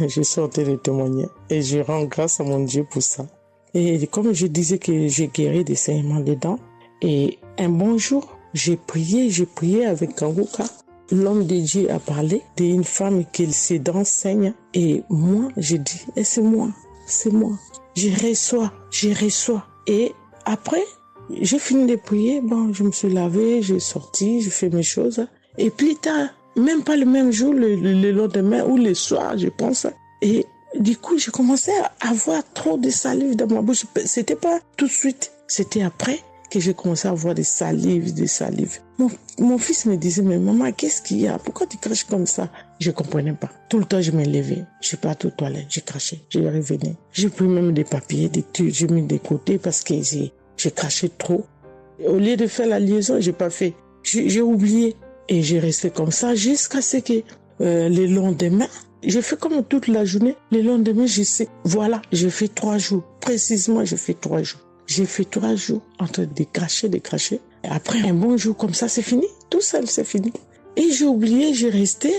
je sortais de témoigner. Et je rends grâce à mon Dieu pour ça. Et comme je disais que j'ai guéri des saignements des dents. Et un bon jour, j'ai prié avec Kangoka. L'homme de Dieu a parlé d'une femme qui ses dents saignent. Et moi, j'ai dit, c'est moi. Je reçois. Et après, j'ai fini de prier. Bon, je me suis lavé, j'ai sorti, j'ai fait mes choses. Et plus tard, même pas le même jour, le lendemain ou le soir, je pense. Et du coup, j'ai commencé à avoir trop de salive dans ma bouche. C'était pas tout de suite, c'était après que j'ai commencé à avoir des salives. Mon fils me disait, mais maman, qu'est-ce qu'il y a? Pourquoi tu craches comme ça? Je comprenais pas. Tout le temps, je me levais. Je suis partie aux toilettes, j'ai craché, je revenais. J'ai pris même des papiers, des trucs, j'ai mis de côté parce que j'ai craché trop. Au lieu de faire la liaison, j'ai pas fait. J'ai oublié. Et j'ai resté comme ça jusqu'à ce que le lendemain, j'ai fait comme toute la journée. Le lendemain, je sais, voilà, j'ai fait 3 jours. Précisément, j'ai fait 3 jours. J'ai fait 3 jours en train de cracher. Et après, un bon jour comme ça, c'est fini. Tout seul, c'est fini. Et j'ai oublié, j'ai resté.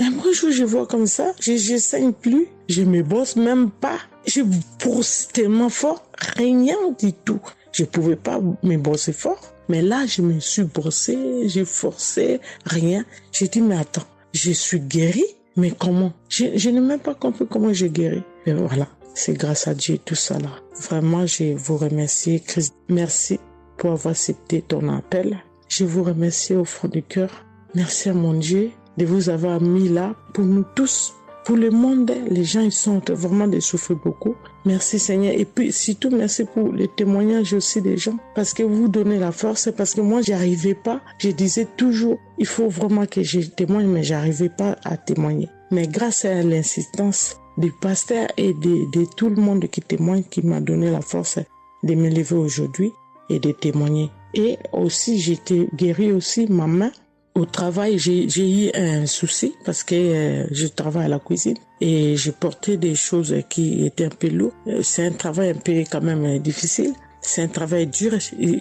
Un bon jour, je vois comme ça, je saigne plus. Je me brosse même pas. Je brosse tellement fort, rien du tout. Je pouvais pas me brosser fort. Mais là, je me suis brossé, j'ai forcé, rien. J'ai dit, mais attends, je suis guérie, mais comment? Je n'ai même pas compris comment j'ai guéri. Et voilà, c'est grâce à Dieu tout ça là. Vraiment, je vous remercie, Christ. Merci pour avoir accepté ton appel. Je vous remercie au fond du cœur. Merci à mon Dieu de vous avoir mis là pour nous tous. Pour le monde, les gens, ils sont vraiment de souffrir beaucoup. Merci Seigneur. Et puis, surtout, merci pour les témoignages aussi des gens. Parce que vous donnez la force. Parce que moi, j'arrivais pas. Je disais toujours, il faut vraiment que je témoigne, mais j'arrivais pas à témoigner. Mais grâce à l'insistance du pasteur et de tout le monde qui témoigne, qui m'a donné la force de me lever aujourd'hui et de témoigner. Et aussi, j'étais guérie aussi, ma main. Au travail, j'ai eu un souci parce que je travaille à la cuisine et je portais des choses qui étaient un peu lourdes. C'est un travail un peu quand même difficile. C'est un travail dur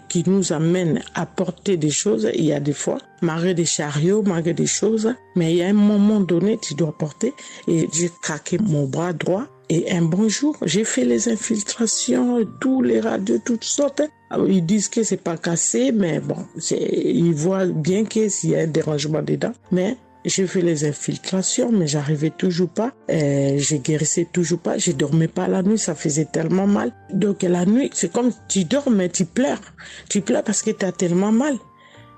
qui nous amène à porter des choses. Il y a des fois, malgré des chariots, malgré des choses, mais il y a un moment donné, tu dois porter. Et j'ai craqué mon bras droit. Et un bon jour, j'ai fait les infiltrations, tous les radios, toutes sortes. Ils disent que c'est pas cassé, mais bon, ils voient bien qu'il y a un dérangement dedans. Mais j'ai fait les infiltrations, mais j'arrivais toujours pas. Je guérissais toujours pas. Je dormais pas la nuit, ça faisait tellement mal. Donc la nuit, c'est comme tu dors, mais tu pleures. Tu pleures parce que tu as tellement mal.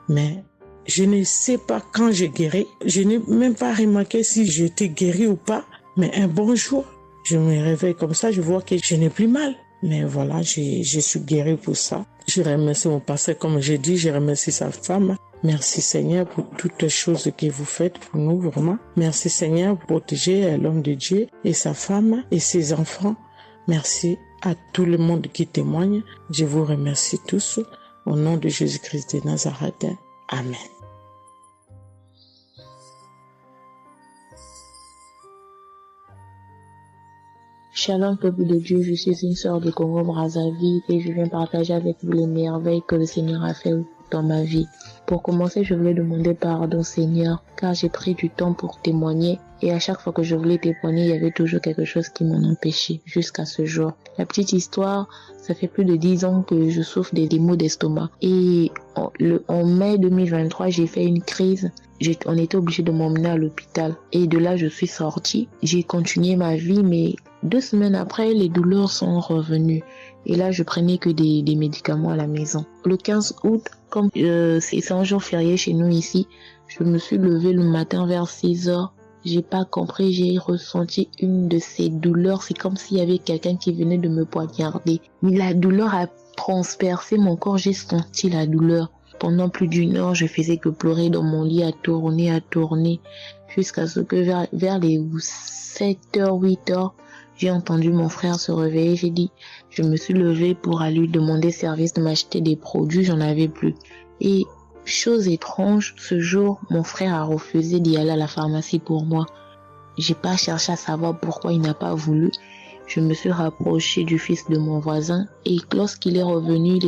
Mais je ne sais pas quand j'ai guéri. Je n'ai même pas remarqué si j'étais guéri ou pas. Mais un bon jour, je me réveille comme ça, je vois que je n'ai plus mal. Mais voilà, je suis guéri pour ça. Je remercie mon pasteur, comme j'ai dit, je remercie sa femme. Merci Seigneur pour toutes les choses que vous faites pour nous, vraiment. Merci Seigneur pour protéger l'homme de Dieu et sa femme et ses enfants. Merci à tout le monde qui témoigne. Je vous remercie tous. Au nom de Jésus-Christ de Nazareth. Amen. Shalom peuple de Dieu, je suis une sœur de Congo-Brazzaville et je viens partager avec vous les merveilles que le Seigneur a fait dans ma vie. Pour commencer, je voulais demander pardon Seigneur, car j'ai pris du temps pour témoigner et à chaque fois que je voulais témoigner, il y avait toujours quelque chose qui m'en empêchait jusqu'à ce jour. La petite histoire, ça fait plus de 10 ans que je souffre des maux d'estomac et en mai 2023, j'ai fait une crise. On était obligé de m'emmener à l'hôpital et de là, je suis sortie. J'ai continué ma vie, mais 2 semaines après, les douleurs sont revenues. Et là, je prenais que des médicaments à la maison. Le 15 août, comme c'est un jour férié chez nous ici, je me suis levée le matin vers 6 heures. J'ai pas compris, j'ai ressenti une de ces douleurs. C'est comme s'il y avait quelqu'un qui venait de me poignarder. Mais la douleur a transpercé mon corps, j'ai senti la douleur. Pendant plus d'1 heure, je faisais que pleurer dans mon lit, à tourner, jusqu'à ce que vers les 7h, 8h, j'ai entendu mon frère se réveiller. Je me suis levée pour aller lui demander service de m'acheter des produits, j'en avais plus. Et chose étrange, ce jour, mon frère a refusé d'y aller à la pharmacie pour moi. J'ai pas cherché à savoir pourquoi il n'a pas voulu. Je me suis rapprochée du fils de mon voisin et lorsqu'il est revenu,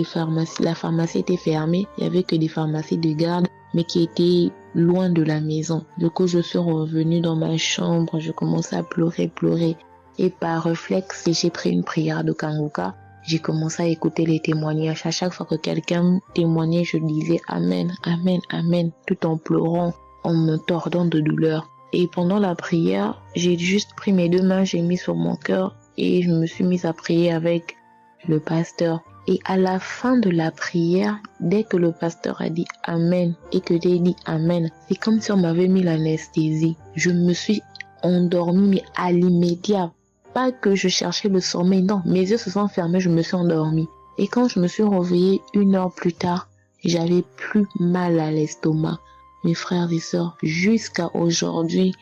la pharmacie était fermée. Il y avait que des pharmacies de garde, mais qui étaient loin de la maison. Du coup, je suis revenue dans ma chambre, je commençais à pleurer. Et par réflexe, j'ai pris une prière de Kangoka. J'ai commencé à écouter les témoignages. À chaque fois que quelqu'un témoignait, je disais Amen, Amen, Amen, tout en pleurant, en me tordant de douleur. Et pendant la prière, j'ai juste pris mes 2 mains, j'ai mis sur mon cœur et je me suis mise à prier avec le pasteur. Et à la fin de la prière, dès que le pasteur a dit Amen et que j'ai dit Amen, c'est comme si on m'avait mis l'anesthésie. Je me suis endormie, mais à l'immédiat. Pas que je cherchais le sommeil, non, mes yeux se sont fermés, je me suis endormie. Et quand je me suis réveillée 1 heure plus tard, j'avais plus mal à l'estomac. Mes frères et sœurs, jusqu'à aujourd'hui,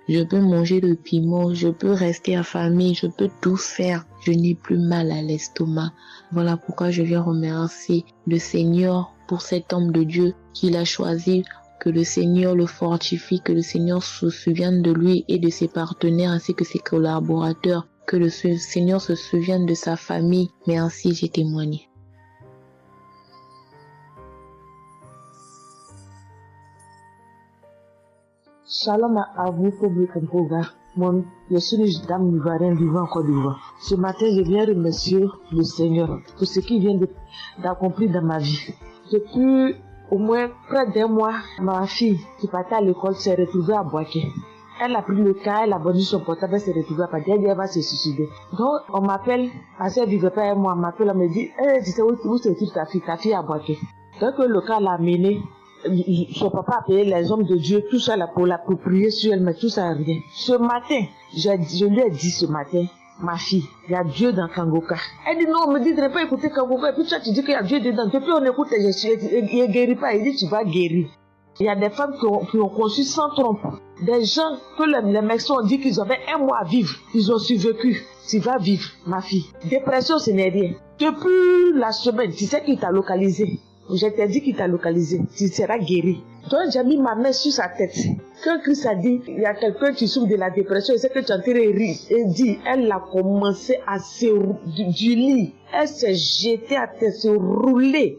je peux manger le piment, je peux rester affamée, je peux tout faire. Je n'ai plus mal à l'estomac. Voilà pourquoi je viens remercier le Seigneur pour cet homme de Dieu qu'il a choisi. Que le Seigneur le fortifie, que le Seigneur se souvienne de lui et de ses partenaires ainsi que ses collaborateurs. Que le Seigneur se souvienne de sa famille. Mais ainsi j'ai témoigné. Shalom à vous, public en programme. Moi, je suis une dame ivoirienne vivant en Côte d'Ivoire. Ce matin, je viens remercier le Seigneur pour ce qu'il vient d'accomplir dans ma vie. Depuis au moins près d'1 mois, ma fille qui partait à l'école s'est retrouvée à Boaké. Elle a pris le cas, elle a vendu son portable, elle s'est retrouvée à Paris, elle va se suicider. Donc, on m'appelle, parce qu'elle vivait pas avec moi, on m'appelle, on me dit, tu sais où se trouve ta fille à Boaké. Donc, le cas l'a amené, son papa a payé les hommes de Dieu, tout ça là pour prier sur elle, mais tout ça rien. Ce matin, je lui ai dit ce matin, ma fille, il y a Dieu dans Kangoka. Elle dit non, on me dit de ne pas écouter Kangoka. Et puis toi, tu dis qu'il y a Dieu dedans. Depuis on écoute, il ne guérit pas. Il dit tu vas guérir. Il y a des femmes qui ont conçu sans trompe. Des gens que les médecins ont dit qu'ils avaient 1 mois à vivre. Ils ont survécu. Tu vas vivre, ma fille. Dépression, ce n'est rien. Depuis la semaine, tu sais qui t'a localisé. Je t'ai dit qu'il t'a localisé. Tu seras guéri. Donc, j'ai mis ma main sur sa tête. Quand Christ a dit, il y a quelqu'un qui souffre de la dépression, c'est que tu es en train de rire. Et dit, elle a commencé à se du lit. Elle s'est jetée à terre, se rouler.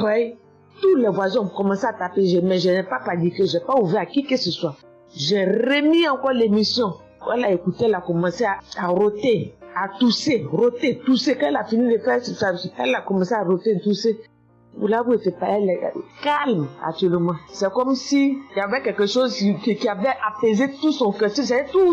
Ouais. Tous les voisins ont commencé à taper, mais je n'ai pas paniqué, je n'ai pas ouvert à qui que ce soit. J'ai remis encore l'émission. Quand elle a écouté, elle a commencé à roter, à tousser, roter, tousser. Quand elle a fini de faire ça, elle a commencé à roter, tousser. Vous l'avez fait pas, elle est calme actuellement. C'est comme si il y avait quelque chose qui avait apaisé tout son cœur. C'est tout.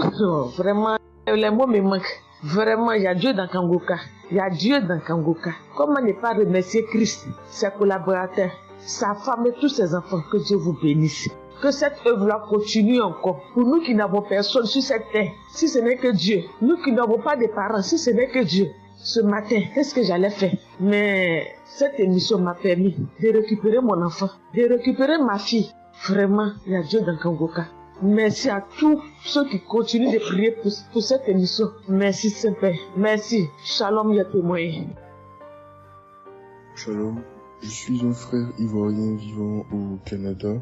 Vraiment, les mots me manquent. Vraiment, il y a Dieu dans Kangoka. Il y a Dieu dans Kangoka. Comment ne pas remercier Christ, ses collaborateurs, sa femme et tous ses enfants? Que Dieu vous bénisse. Que cette œuvre-là continue encore. Pour nous qui n'avons personne sur cette terre, si ce n'est que Dieu. Nous qui n'avons pas de parents, si ce n'est que Dieu. Ce matin, qu'est-ce que j'allais faire? Mais cette émission m'a permis de récupérer mon enfant, de récupérer ma fille. Vraiment, il y a Dieu dans Kangoka. Merci à tous ceux qui continuent de prier pour cette émission. Merci Saint-Père. Merci. Shalom, il y a témoin. Shalom. Je suis un frère ivoirien vivant au Canada.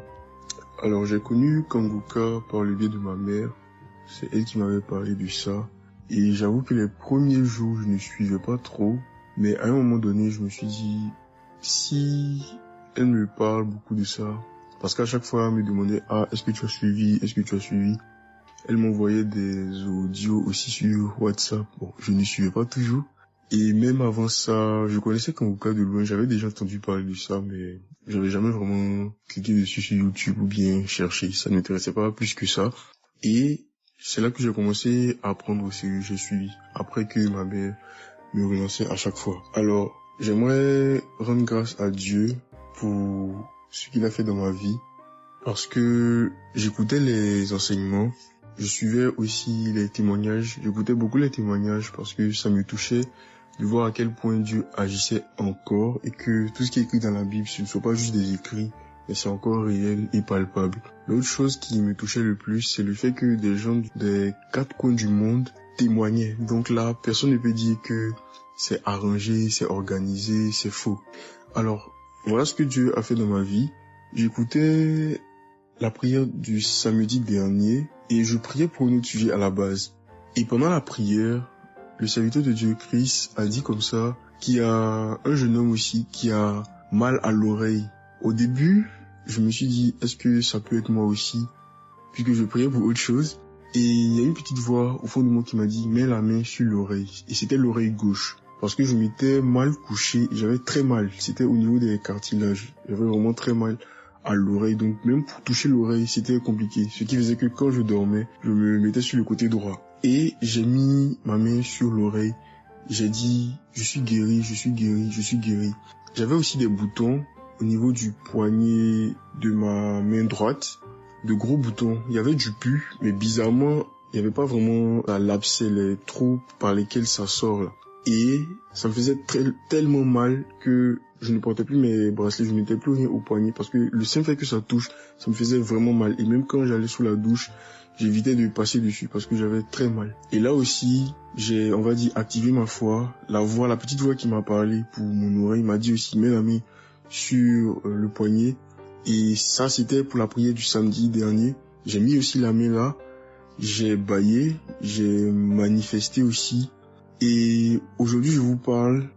Alors j'ai connu Kangoka par le biais de ma mère. C'est elle qui m'avait parlé de ça. Et j'avoue que les premiers jours, je ne suivais pas trop. Mais à un moment donné, je me suis dit, si elle me parle beaucoup de ça, parce qu'à chaque fois, elle me demandait, est-ce que tu as suivi? Est-ce que tu as suivi? Elle m'envoyait des audios aussi sur WhatsApp. Bon, je ne suivais pas toujours. Et même avant ça, je connaissais Kangoka de loin. J'avais déjà entendu parler de ça, mais j'avais jamais vraiment cliqué dessus sur YouTube ou bien cherché. Ça ne m'intéressait pas plus que ça. Et c'est là que j'ai commencé à apprendre au sérieux. J'ai suivi. Après que ma mère me relançait à chaque fois. Alors, j'aimerais rendre grâce à Dieu pour ce qu'il a fait dans ma vie. Parce que j'écoutais les enseignements. Je suivais aussi les témoignages. J'écoutais beaucoup les témoignages parce que ça me touchait de voir à quel point Dieu agissait encore et que tout ce qui est écrit dans la Bible, ce ne sont pas juste des écrits, mais c'est encore réel et palpable. L'autre chose qui me touchait le plus, c'est le fait que des gens des 4 coins du monde témoignaient. Donc là, personne ne peut dire que c'est arrangé, c'est organisé, c'est faux. Alors, voilà ce que Dieu a fait dans ma vie. J'écoutais la prière du samedi dernier et je priais pour un autre sujet à la base. Et pendant la prière, le serviteur de Dieu Christ a dit comme ça qu'il y a un jeune homme aussi qui a mal à l'oreille. Au début, je me suis dit, est-ce que ça peut être moi aussi? Puisque je priais pour autre chose. Et il y a une petite voix au fond de moi qui m'a dit, mets la main sur l'oreille. Et c'était l'oreille gauche. Parce que je m'étais mal couché, j'avais très mal. C'était au niveau des cartilages. J'avais vraiment très mal à l'oreille. Donc même pour toucher l'oreille, c'était compliqué. Ce qui faisait que quand je dormais, je me mettais sur le côté droit. Et j'ai mis ma main sur l'oreille. J'ai dit, je suis guéri, je suis guéri, je suis guéri. J'avais aussi des boutons au niveau du poignet de ma main droite. De gros boutons. Il y avait du pus, mais bizarrement, il n'y avait pas vraiment l'abcès, les trous par lesquels ça sort là. Et ça me faisait tellement mal que je ne portais plus mes bracelets, je ne mettais plus rien au poignet parce que le simple fait que ça touche, ça me faisait vraiment mal. Et même quand j'allais sous la douche, j'évitais de passer dessus parce que j'avais très mal. Et là aussi, j'ai, on va dire, activé ma foi. La petite voix qui m'a parlé pour mon oreille m'a dit aussi, mets la main sur le poignet. Et ça, c'était pour la prière du samedi dernier. J'ai mis aussi la main là. J'ai baillé, j'ai manifesté aussi. Et aujourd'hui, je vous parle.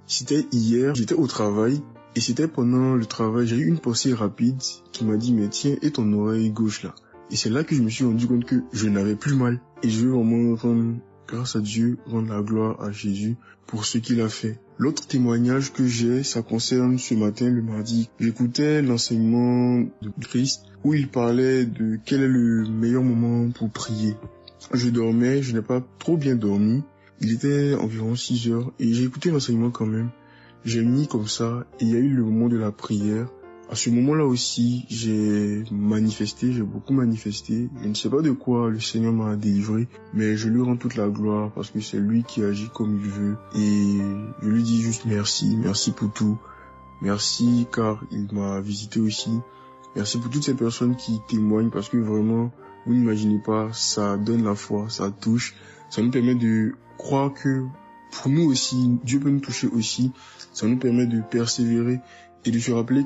C'était hier, j'étais au travail. Et c'était pendant le travail, j'ai eu une pensée rapide qui m'a dit, mais tiens, et ton oreille gauche là? Et c'est là que je me suis rendu compte que je n'avais plus mal. Et je veux vraiment rendre grâce à Dieu, rendre la gloire à Jésus pour ce qu'il a fait. L'autre témoignage que j'ai, ça concerne ce matin, le mardi. J'écoutais l'enseignement de Christ où il parlait de quel est le meilleur moment pour prier. Je dormais, je n'ai pas trop bien dormi. Il était environ 6 heures et j'ai écouté l'enseignement quand même. J'ai mis comme ça et il y a eu le moment de la prière. À ce moment-là aussi, j'ai manifesté, j'ai beaucoup manifesté. Je ne sais pas de quoi le Seigneur m'a délivré, mais je lui rends toute la gloire parce que c'est lui qui agit comme il veut. Et je lui dis juste merci, merci pour tout. Merci car il m'a visité aussi. Merci pour toutes ces personnes qui témoignent parce que vraiment, vous n'imaginez pas, ça donne la foi, ça touche. Ça nous permet de croire que pour nous aussi, Dieu peut nous toucher aussi. Ça nous permet de persévérer. et de se rappeler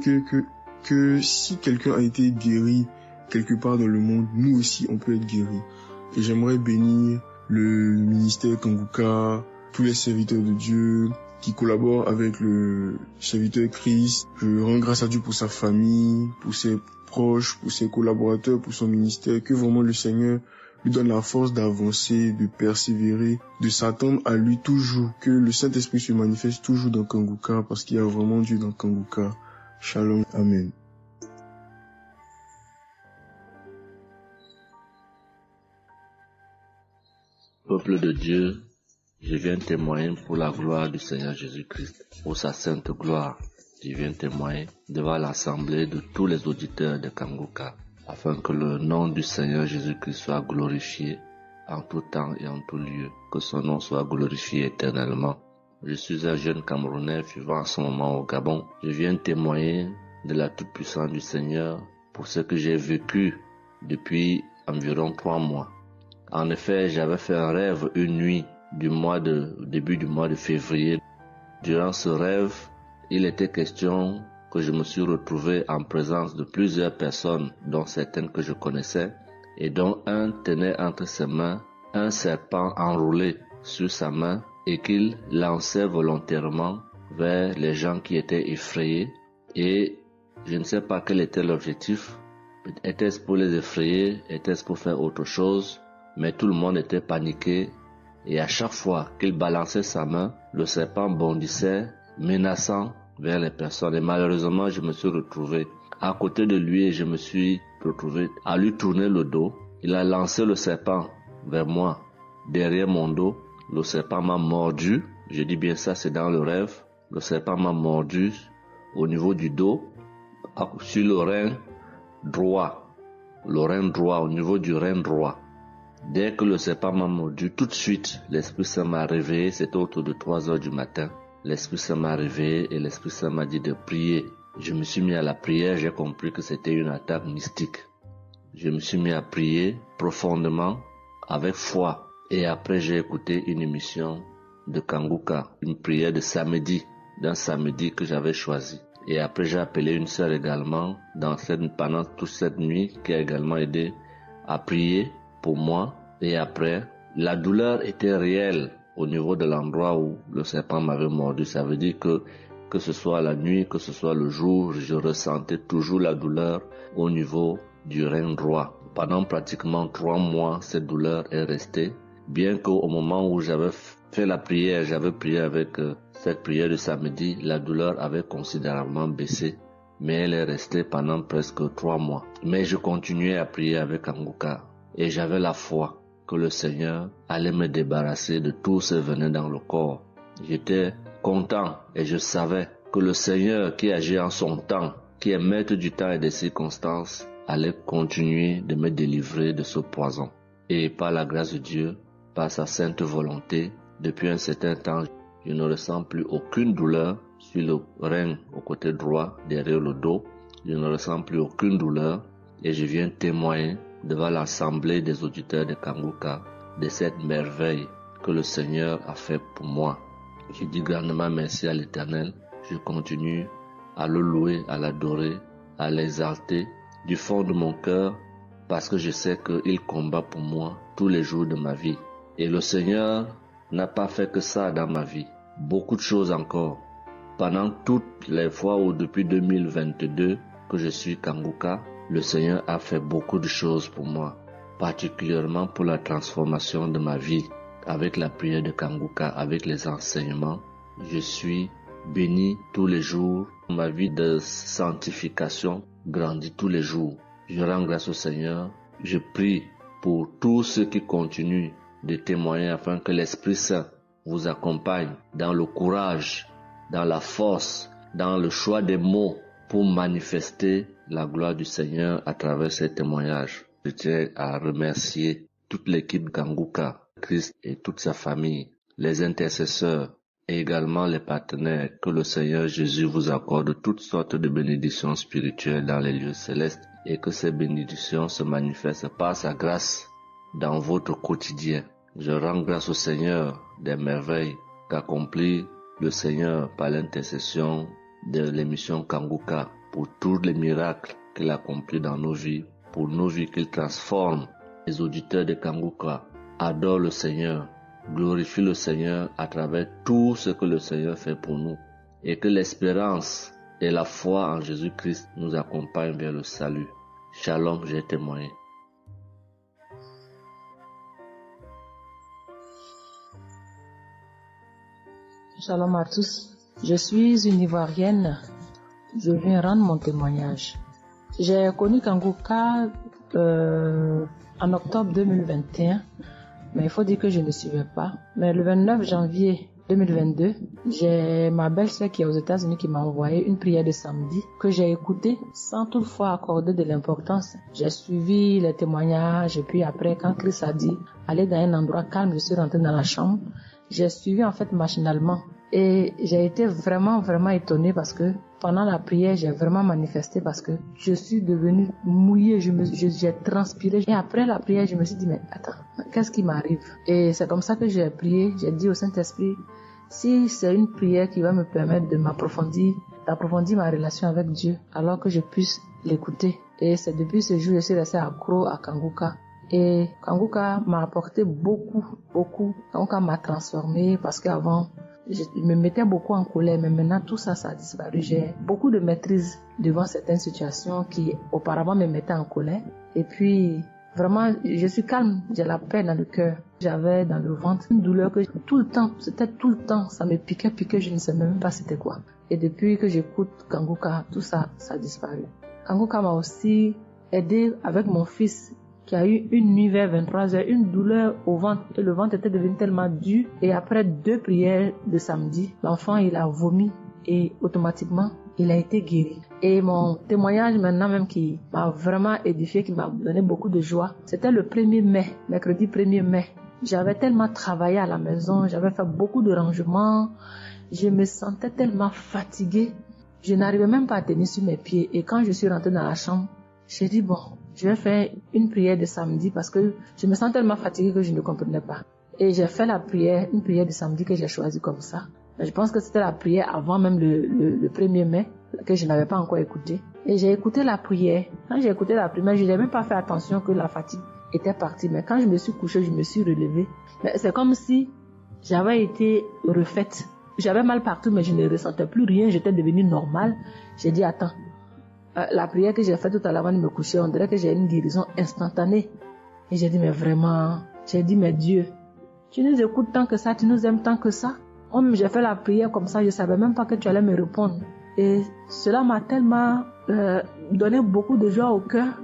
que si quelqu'un a été guéri quelque part dans le monde, nous aussi on peut être guéris. Et j'aimerais bénir le ministère Kanguka, tous les serviteurs de Dieu qui collaborent avec le serviteur Christ. Je rends grâce à Dieu pour sa famille, pour ses proches, pour ses collaborateurs, pour son ministère, que vraiment le Seigneur lui donne la force d'avancer, de persévérer, de s'attendre à lui toujours, que le Saint-Esprit se manifeste toujours dans Kanguka, parce qu'il y a vraiment Dieu dans Kanguka. Shalom, amen. Peuple de Dieu, je viens témoigner pour la gloire du Seigneur Jésus-Christ, pour sa sainte gloire. Je viens témoigner devant l'assemblée de tous les auditeurs de Kanguka, afin que le nom du Seigneur Jésus-Christ soit glorifié en tout temps et en tout lieu, que son nom soit glorifié éternellement. Je suis un jeune Camerounais vivant en ce moment au Gabon. Je viens témoigner de la toute-puissance du Seigneur pour ce que j'ai vécu depuis environ 3 mois. En effet, j'avais fait un rêve une nuit début du mois de février. Durant ce rêve, il était question que je me suis retrouvé en présence de plusieurs personnes, dont certaines que je connaissais, et dont un tenait entre ses mains un serpent enroulé sur sa main et qu'il lançait volontairement vers les gens qui étaient effrayés. Et je ne sais pas quel était l'objectif. Était-ce pour les effrayer? Était-ce pour faire autre chose? Mais tout le monde était paniqué. Et à chaque fois qu'il balançait sa main, le serpent bondissait, menaçant vers les personnes. Et malheureusement, je me suis retrouvé à côté de lui et je me suis retrouvé à lui tourner le dos. Il a lancé le serpent vers moi, derrière mon dos. Le serpent m'a mordu. Je dis bien ça, c'est dans le rêve. Le serpent m'a mordu au niveau du dos, sur le rein droit. Le rein droit, au niveau du rein droit. Dès que le serpent m'a mordu, tout de suite, l'Esprit Saint m'a réveillé. C'était autour de 3 heures du matin. L'Esprit Saint m'a réveillé et l'Esprit Saint m'a dit de prier. Je me suis mis à la prière, j'ai compris que c'était une attaque mystique. Je me suis mis à prier profondément, avec foi. Et après, j'ai écouté une émission de Kanguka, une prière de samedi, d'un samedi que j'avais choisi. Et après, j'ai appelé une sœur également pendant toute cette nuit qui a également aidé à prier pour moi. Et après, la douleur était réelle au niveau de l'endroit où le serpent m'avait mordu. Ça veut dire que ce soit la nuit, que ce soit le jour, je ressentais toujours la douleur au niveau du rein droit. Pendant pratiquement 3 mois, cette douleur est restée. Bien qu'au moment où j'avais fait la prière, j'avais prié avec cette prière de samedi, la douleur avait considérablement baissé. Mais elle est restée pendant presque 3 mois. Mais je continuais à prier avec Kanguka. Et j'avais la foi que le Seigneur allait me débarrasser de tout ce venin dans le corps. J'étais content et je savais que le Seigneur qui agit en son temps, qui est maître du temps et des circonstances, allait continuer de me délivrer de ce poison. Et par la grâce de Dieu, par sa sainte volonté, depuis un certain temps, je ne ressens plus aucune douleur sur le rein au côté droit, derrière le dos. Je ne ressens plus aucune douleur et je viens témoigner devant l'assemblée des auditeurs de Kanguka de cette merveille que le Seigneur a fait pour moi. Je dis grandement merci à l'Éternel. Je continue à le louer, à l'adorer, à l'exalter du fond de mon cœur parce que je sais qu'il combat pour moi tous les jours de ma vie. Et le Seigneur n'a pas fait que ça dans ma vie. Beaucoup de choses encore. Pendant toutes les fois où depuis 2022 que je suis Kanguka, le Seigneur a fait beaucoup de choses pour moi, particulièrement pour la transformation de ma vie. Avec la prière de Kanguka, avec les enseignements, je suis béni tous les jours. Ma vie de sanctification grandit tous les jours. Je rends grâce au Seigneur. Je prie pour tous ceux qui continuent de témoigner afin que l'Esprit Saint vous accompagne dans le courage, dans la force, dans le choix des mots pour manifester la gloire du Seigneur à travers ces témoignages. Je tiens à remercier toute l'équipe Kanguka, Christ et toute sa famille, les intercesseurs et également les partenaires. Que le Seigneur Jésus vous accorde toutes sortes de bénédictions spirituelles dans les lieux célestes et que ces bénédictions se manifestent par sa grâce dans votre quotidien. Je rends grâce au Seigneur des merveilles qu'accomplit le Seigneur par l'intercession de l'émission Kanguka, pour tous les miracles qu'il a accomplis dans nos vies, pour nos vies qu'il transforme. Les auditeurs de Kanguka adorent le Seigneur, glorifient le Seigneur à travers tout ce que le Seigneur fait pour nous, et que l'espérance et la foi en Jésus-Christ nous accompagnent vers le salut. Shalom, j'ai témoigné. Shalom à tous. Je suis une Ivoirienne. Je viens rendre mon témoignage. J'ai connu Kanguka en octobre 2021, mais il faut dire que je ne suivais pas. Mais le 29 janvier 2022, j'ai ma belle-sœur qui est aux États-Unis qui m'a envoyé une prière de samedi que j'ai écoutée sans toutefois accorder de l'importance. J'ai suivi les témoignages et puis après, quand Christ a dit aller dans un endroit calme, je suis rentrée dans la chambre. J'ai suivi en fait machinalement et j'ai été vraiment étonnée parce que pendant la prière, j'ai vraiment manifesté parce que je suis devenue mouillée, j'ai transpiré. Et après la prière, je me suis dit, mais attends, qu'est-ce qui m'arrive? Et c'est comme ça que j'ai prié, j'ai dit au Saint-Esprit, si c'est une prière qui va me permettre d'approfondir ma relation avec Dieu, alors que je puisse l'écouter. Et c'est depuis ce jour que je suis restée accro à Kanguka. Et Kanguka m'a apporté beaucoup. Kanguka m'a transformée parce qu'avant, je me mettais beaucoup en colère, mais maintenant tout ça a disparu. J'ai beaucoup de maîtrise devant certaines situations qui auparavant me mettaient en colère. Et puis, vraiment, je suis calme, j'ai la paix dans le cœur. J'avais dans le ventre une douleur que c'était tout le temps, ça me piquait, je ne sais même pas c'était quoi. Et depuis que j'écoute Kanguka, tout ça a disparu. Kanguka m'a aussi aidé avec mon fils qui a eu une nuit vers 23h, une douleur au ventre et le ventre était devenu tellement dur et après 2 prières de samedi, l'enfant il a vomi et automatiquement il a été guéri. Et mon témoignage maintenant même qui m'a vraiment édifié, qui m'a donné beaucoup de joie, c'était le 1er mai, mercredi 1er mai. J'avais tellement travaillé à la maison, j'avais fait beaucoup de rangements, je me sentais tellement fatiguée, je n'arrivais même pas à tenir sur mes pieds et quand je suis rentrée dans la chambre, j'ai dit bon, je vais faire une prière de samedi parce que je me sens tellement fatiguée que je ne comprenais pas. Et j'ai fait une prière de samedi que j'ai choisie comme ça. Mais je pense que c'était la prière avant même le 1er mai que je n'avais pas encore écouté. Et j'ai écouté la prière. Quand j'ai écouté la prière, je n'avais même pas fait attention que la fatigue était partie. Mais quand je me suis couchée, je me suis relevée. Mais c'est comme si j'avais été refaite. J'avais mal partout, mais je ne ressentais plus rien. J'étais devenue normale. J'ai dit, attends. La prière que j'ai faite tout à l'heure avant de me coucher, on dirait que j'ai une guérison instantanée. Et j'ai dit, mais vraiment, mais Dieu, tu nous écoutes tant que ça, tu nous aimes tant que ça. J'ai fait la prière comme ça, je ne savais même pas que tu allais me répondre. Et cela m'a tellement donné beaucoup de joie au cœur.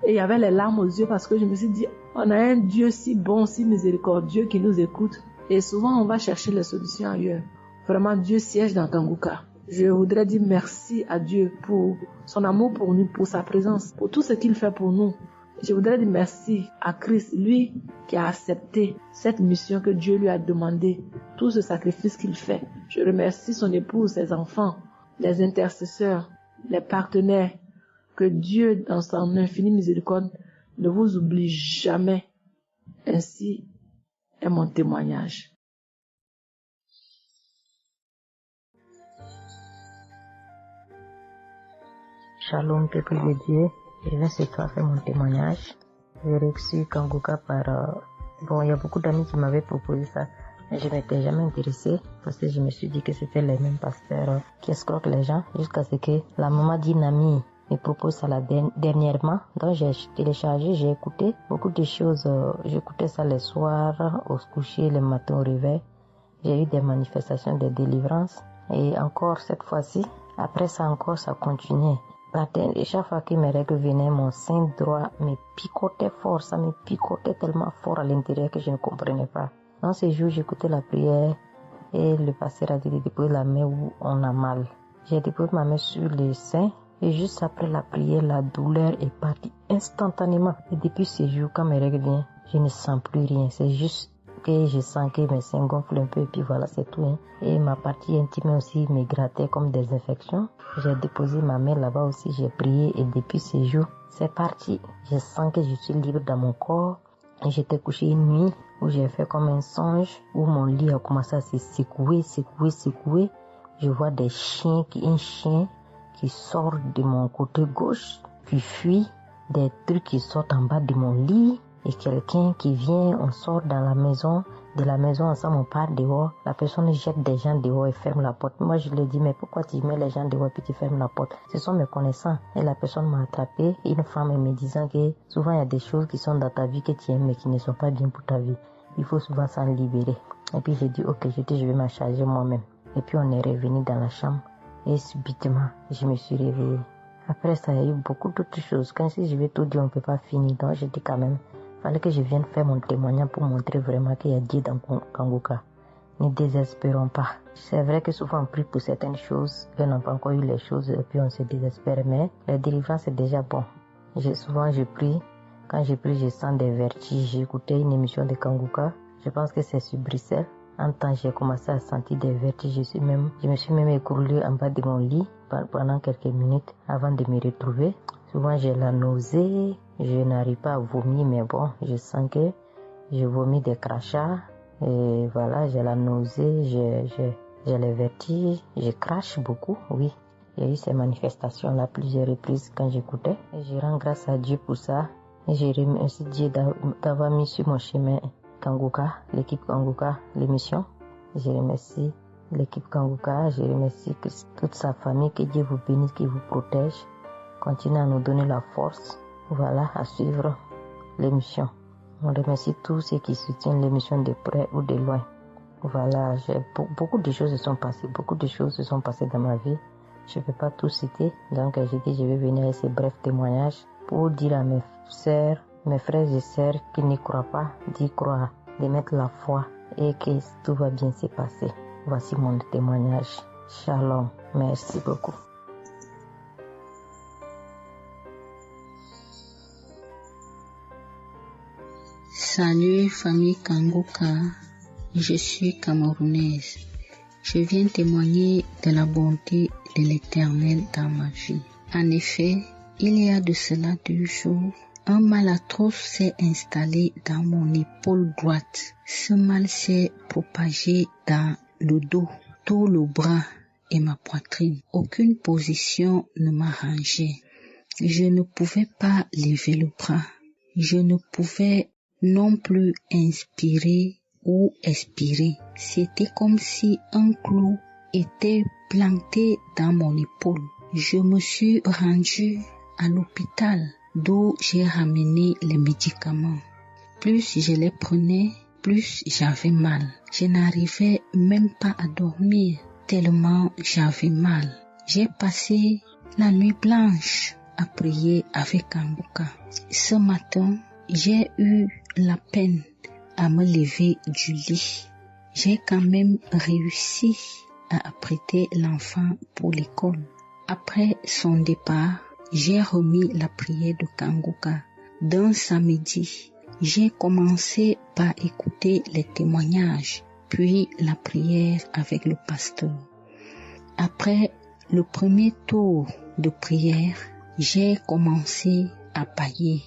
Et il y avait les larmes aux yeux parce que je me suis dit, on a un Dieu si bon, si miséricordieux qui nous écoute. Et souvent, on va chercher les solutions ailleurs. Vraiment, Dieu siège dans Kanguka. Je voudrais dire merci à Dieu pour son amour pour nous, pour sa présence, pour tout ce qu'il fait pour nous. Je voudrais dire merci à Christ, lui qui a accepté cette mission que Dieu lui a demandé, tout ce sacrifice qu'il fait. Je remercie son épouse, ses enfants, les intercesseurs, les partenaires. Que Dieu, dans son infinie miséricorde, ne vous oublie jamais. Ainsi est mon témoignage. Shalom, peuple de Dieu. Je viens ce soir faire mon témoignage. J'ai reçu Kanguka par... il y a beaucoup d'amis qui m'avaient proposé ça. Mais je m'étais jamais intéressée parce que je me suis dit que c'était les mêmes pasteurs qui escroquent les gens jusqu'à ce que la maman d'une amie me propose ça dernièrement. Donc j'ai téléchargé, j'ai écouté beaucoup de choses. J'écoutais ça les soirs, au coucher, le matin au réveil. J'ai eu des manifestations de délivrance. Et encore cette fois-ci, après ça encore, ça continuait. Et chaque fois que mes règles venaient, mon sein droit me picotait fort. Ça me picotait tellement fort à l'intérieur que je ne comprenais pas. Dans ces jours, j'écoutais la prière et le pasteur a dit de déposer la main où on a mal. J'ai déposé ma main sur le sein et juste après la prière, la douleur est partie instantanément. Et depuis ce jour, quand mes règles viennent, je ne sens plus rien. C'est juste que je sens que mes seins gonflent un peu et puis voilà, c'est tout. Et ma partie intime aussi me grattait comme des infections. J'ai déposé ma main là-bas aussi, j'ai prié et depuis ce jour, c'est parti. Je sens que je suis libre dans mon corps. Et j'étais couché une nuit où j'ai fait comme un songe, où mon lit a commencé à se secouer. je vois un chien qui sort de mon côté gauche, puis fuit, des trucs qui sortent en bas de mon lit, et quelqu'un qui vient, on sort dans la maison, de la maison ensemble, on part dehors, la personne jette des gens dehors et ferme la porte. Moi, je lui dis, mais pourquoi tu mets les gens dehors et puis tu fermes la porte? Ce sont mes connaissants. Et la personne m'a attrapé, une femme me disant que souvent il y a des choses qui sont dans ta vie que tu aimes mais qui ne sont pas bien pour ta vie. Il faut souvent s'en libérer. Et puis j'ai dit, ok, je vais m'en charger moi-même. Et puis on est revenu dans la chambre et subitement, je me suis réveillée. Après ça, il y a eu beaucoup d'autres choses. Quand si je vais tout dire, on ne peut pas finir. Donc j'ai dit quand même, il fallait que je vienne faire mon témoignage pour montrer vraiment qu'il y a Dieu dans Kangoka. Ne désespérons pas. C'est vrai que souvent on prie pour certaines choses, et on n'a pas encore eu les choses, et puis on se désespère, mais la délivrance est déjà bon. Souvent je prie, quand je prie, je sens des vertiges. J'ai écouté une émission de Kangoka, je pense que c'est sur Bruxelles. En temps, j'ai commencé à sentir des vertiges, je me suis même écroulée en bas de mon lit pendant quelques minutes avant de me retrouver. Souvent j'ai la nausée, je n'arrive pas à vomir, mais bon, je sens que je vomis des crachats. Et voilà, j'ai la nausée, j'ai les vertiges, je crache beaucoup, oui. Il y a eu ces manifestations-là plusieurs reprises quand j'écoutais. Et je rends grâce à Dieu pour ça. Et je remercie Dieu d'avoir mis sur mon chemin Kangoka, l'équipe Kangoka, l'émission. Je remercie l'équipe Kangoka, je remercie toute sa famille, que Dieu vous bénisse, qu'il vous protège. Continuez à nous donner la force, voilà, à suivre l'émission. On remercie tous ceux qui soutiennent l'émission de près ou de loin. Voilà, beaucoup de choses se sont passées dans ma vie. Je ne peux pas tout citer, donc j'ai dit je vais venir avec ces brefs témoignages pour dire à mes sœurs, mes frères et sœurs qui n'y croient pas, d'y croire, de mettre la foi et que tout va bien se passer. Voici mon témoignage. Shalom, merci beaucoup. Salut famille Kangoka, je suis camerounaise. Je viens témoigner de la bonté de l'Éternel dans ma vie. En effet, il y a de cela 2 jours, un mal atroce s'est installé dans mon épaule droite. Ce mal s'est propagé dans le dos, tout le bras et ma poitrine. Aucune position ne m'arrangeait. Je ne pouvais pas lever le bras. Je ne pouvais non plus inspirer ou expirer. C'était comme si un clou était planté dans mon épaule. Je me suis rendue à l'hôpital d'où j'ai ramené les médicaments. Plus je les prenais, plus j'avais mal. Je n'arrivais même pas à dormir tellement j'avais mal. J'ai passé la nuit blanche à prier avec Kangoka. Ce matin, j'ai eu la peine à me lever du lit. J'ai quand même réussi à apprêter l'enfant pour l'école. Après son départ, j'ai remis la prière de Kangoka. D'un samedi, j'ai commencé par écouter les témoignages, puis la prière avec le pasteur. Après le premier tour de prière, j'ai commencé à bâiller,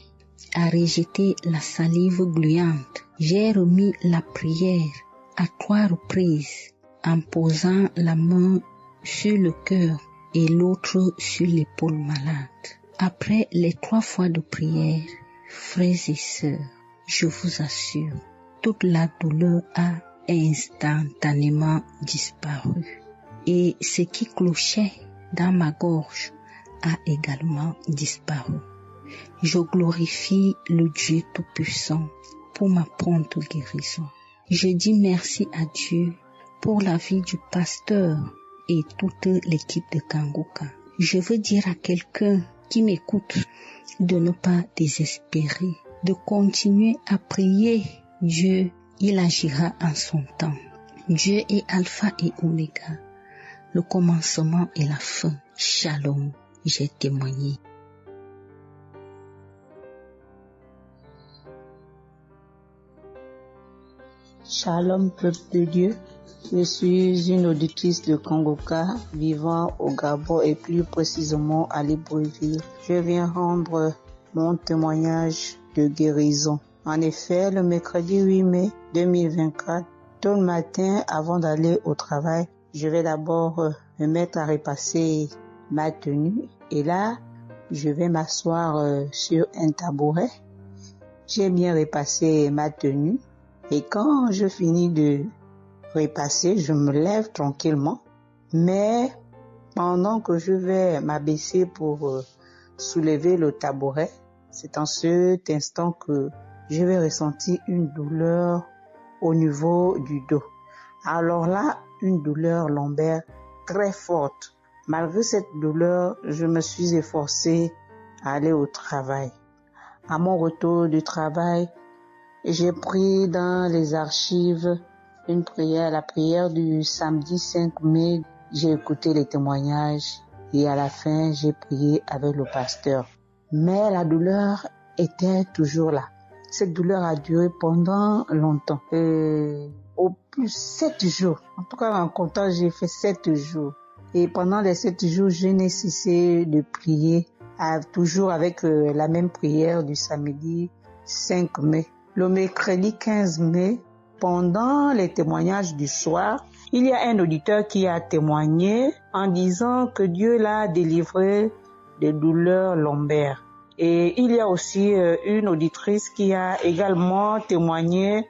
à rejeter la salive gluante. J'ai remis la prière à 3 reprises en posant la main sur le cœur et l'autre sur l'épaule malade. Après les 3 fois de prière, frères et sœurs, je vous assure, toute la douleur a instantanément disparu et ce qui clochait dans ma gorge a également disparu. Je glorifie le Dieu Tout-Puissant pour ma prompte guérison. Je dis merci à Dieu pour la vie du pasteur et toute l'équipe de Kangoka. Je veux dire à quelqu'un qui m'écoute de ne pas désespérer, de continuer à prier. Dieu, il agira en son temps. Dieu est Alpha et Oméga, le commencement et la fin. Shalom, j'ai témoigné. Shalom, peuple de Dieu. Je suis une auditrice de Kangoka vivant au Gabon et plus précisément à Libreville. Je viens rendre mon témoignage de guérison. En effet, le mercredi 8 mai 2024, tôt le matin avant d'aller au travail, je vais d'abord me mettre à repasser ma tenue. Et là, je vais m'asseoir sur un tabouret. J'ai bien repassé ma tenue. Et quand je finis de repasser, je me lève tranquillement. Mais pendant que je vais m'abaisser pour soulever le tabouret, c'est en cet instant que je vais ressentir une douleur au niveau du dos. Alors là, une douleur lombaire très forte. Malgré cette douleur, je me suis efforcée à aller au travail. À mon retour du travail, j'ai pris dans les archives une prière, la prière du samedi 5 mai. J'ai écouté les témoignages et à la fin, j'ai prié avec le pasteur. Mais la douleur était toujours là. Cette douleur a duré pendant longtemps. Au plus 7 jours. En tout cas, en comptant, j'ai fait 7 jours. Et pendant les 7 jours, je n'ai cessé de prier, toujours avec la même prière du samedi 5 mai. Le mercredi 15 mai, pendant les témoignages du soir, il y a un auditeur qui a témoigné en disant que Dieu l'a délivré des douleurs lombaires. Et il y a aussi une auditrice qui a également témoigné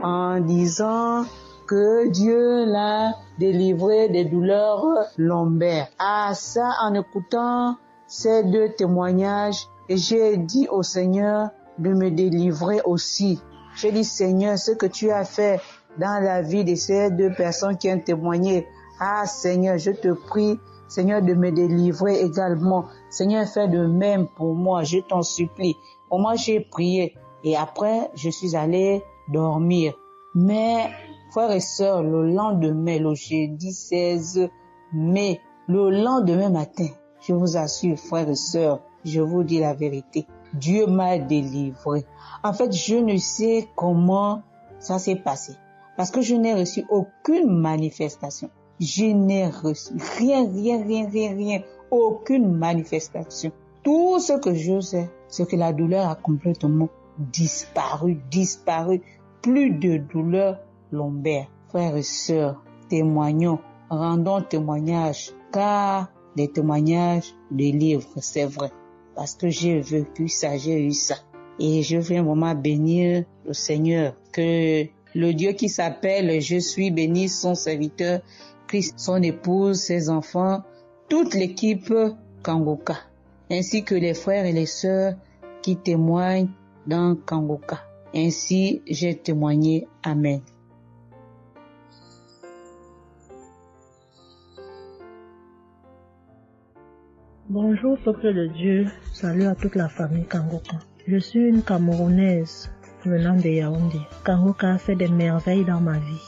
en disant que Dieu l'a délivré des douleurs lombaires. Ah, ça, en écoutant ces 2 témoignages, j'ai dit au Seigneur de me délivrer aussi. J'ai dit, Seigneur, ce que tu as fait dans la vie de ces 2 personnes qui ont témoigné, ah Seigneur, je te prie, Seigneur, de me délivrer également. Seigneur, fais de même pour moi, je t'en supplie. Pour moi, j'ai prié et après, je suis allé dormir. Mais, frères et sœurs, le lendemain, le jeudi 16 mai, le lendemain matin, je vous assure, frères et sœurs, je vous dis la vérité, Dieu m'a délivré. En fait, je ne sais comment ça s'est passé parce que je n'ai reçu aucune manifestation. Je n'ai reçu rien, aucune manifestation. Tout ce que je sais, c'est que la douleur a complètement disparu. Plus de douleur lombaire. Frères et sœurs, témoignons, rendons témoignage, car les témoignages délivrent, c'est vrai. Parce que j'ai vécu ça, j'ai eu ça. Et je veux vraiment bénir le Seigneur, que le Dieu qui s'appelle Je suis béni, son serviteur, Christ, son épouse, ses enfants, toute l'équipe Kangoka, ainsi que les frères et les sœurs qui témoignent dans Kangoka. Ainsi, j'ai témoigné. Amen. Bonjour, peuple de Dieu. Salut à toute la famille Kangoka. Je suis une Camerounaise venant de Yaoundé. Kangoka a fait des merveilles dans ma vie.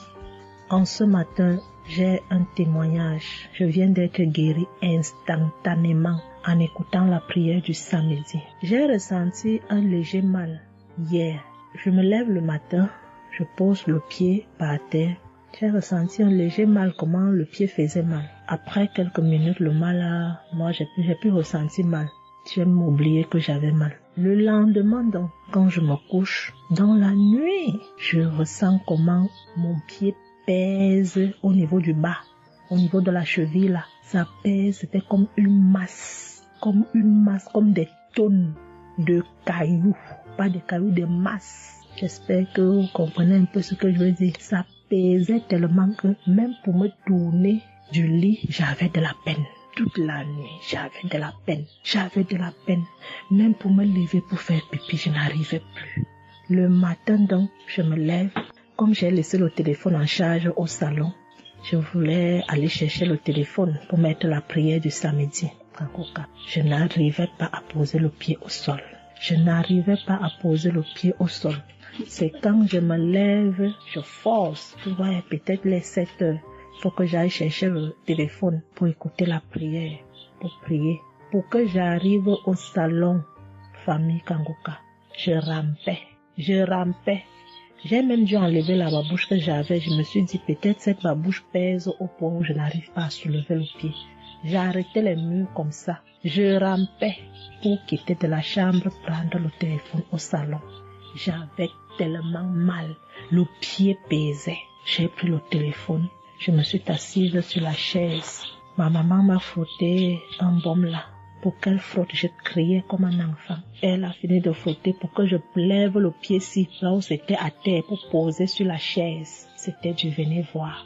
En ce matin, j'ai un témoignage. Je viens d'être guérie instantanément en écoutant la prière du samedi. J'ai ressenti un léger mal hier. Je me lève le matin, je pose le pied par terre. J'ai ressenti un léger mal, comment le pied faisait mal. Après quelques minutes, le mal j'ai pu ressentir mal. J'ai oublié que j'avais mal. Le lendemain, donc, quand je me couche, dans la nuit, je ressens comment mon pied pèse au niveau du bas, au niveau de la cheville là. Ça pèse, c'était comme une masse, comme des tonnes de cailloux. Pas des cailloux, des masses. J'espère que vous comprenez un peu ce que je veux dire. Ça pesait tellement que même pour me tourner du lit, j'avais de la peine. Toute la nuit, j'avais de la peine. Même pour me lever pour faire pipi, je n'arrivais plus. Le matin donc, je me lève. Comme j'ai laissé le téléphone en charge au salon, je voulais aller chercher le téléphone pour mettre la prière du samedi. Je n'arrivais pas à poser le pied au sol. C'est quand je me lève, je force. Tu vois, peut-être les 7 heures. Il faut que j'aille chercher le téléphone pour écouter la prière, pour prier. Pour que j'arrive au salon, famille Kangoka, je rampais. J'ai même dû enlever la babouche que j'avais. Je me suis dit, peut-être cette babouche pèse au point où je n'arrive pas à soulever le pied. J'ai arrêté les murs comme ça. Je rampais pour quitter de la chambre, prendre le téléphone au salon. J'avais tellement mal. Le pied pesait. J'ai pris le téléphone. Je me suis assise sur la chaise. Ma maman m'a frotté un baume là. Pour qu'elle frotte, je criais comme un enfant. Elle a fini de frotter pour que je lève le pied-ci, là où c'était à terre, pour poser sur la chaise. C'était du venez voir.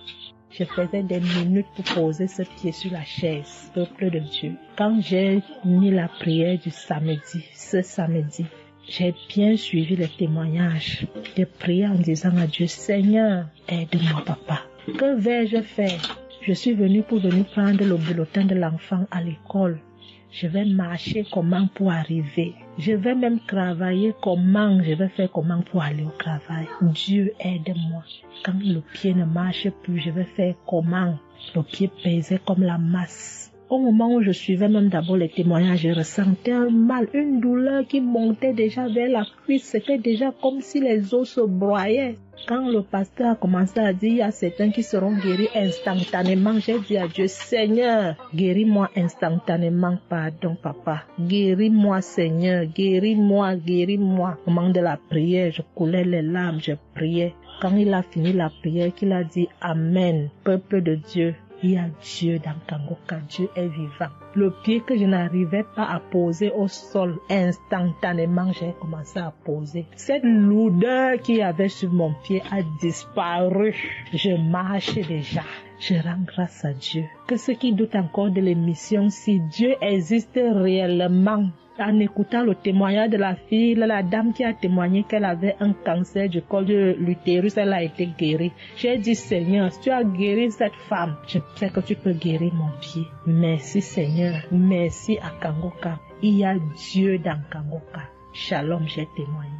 Je faisais des minutes pour poser ce pied sur la chaise, peuple de Dieu. Quand j'ai mis la prière du samedi, ce samedi, j'ai bien suivi les témoignages. J'ai prié en disant à Dieu, Seigneur, aide-moi papa. Que vais-je faire? Je suis venue pour venir prendre le bulletin de l'enfant à l'école. Je vais marcher comment pour arriver. Je vais même travailler comment. Je vais faire comment pour aller au travail. Dieu aide-moi. Quand le pied ne marche plus, je vais faire comment? Le pied pesait comme la masse. Au moment où je suivais même d'abord les témoignages, je ressentais un mal, une douleur qui montait déjà vers la cuisse. C'était déjà comme si les os se broyaient. Quand le pasteur a commencé à dire, il y a certains qui seront guéris instantanément, j'ai dit à Dieu, Seigneur, guéris-moi instantanément, pardon papa. Guéris-moi Seigneur, guéris-moi, guéris-moi. Au moment de la prière, je coulais les larmes, je priais. Quand il a fini la prière, qu'il a dit Amen, peuple de Dieu. Il y a Dieu dans Kangoka, Dieu est vivant. Le pied que je n'arrivais pas à poser au sol, instantanément, j'ai commencé à poser. Cette lourdeur qu'il y avait sur mon pied a disparu. Je marche déjà. Je rends grâce à Dieu. Que ceux qui doutent encore de l'émission, si Dieu existe réellement, en écoutant le témoignage de la fille, la dame qui a témoigné qu'elle avait un cancer du col de l'utérus, elle a été guérie. J'ai dit, Seigneur, si tu as guéri cette femme, je sais que tu peux guérir mon pied. Merci Seigneur, merci à Kangoka. Il y a Dieu dans Kangoka. Shalom, j'ai témoigné.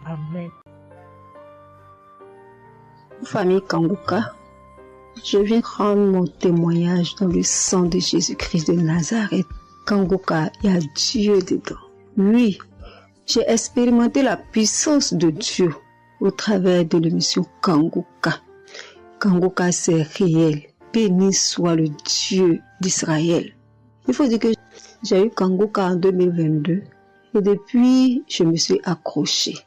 Amen. Famille Kangoka, je viens rendre mon témoignage dans le sang de Jésus-Christ de Nazareth. Kangoka, il y a Dieu dedans. Oui, j'ai expérimenté la puissance de Dieu au travers de l'émission Kangoka. Kangoka, c'est réel. Béni soit le Dieu d'Israël. Il faut dire que j'ai eu Kangoka en 2022 et depuis, je me suis accrochée.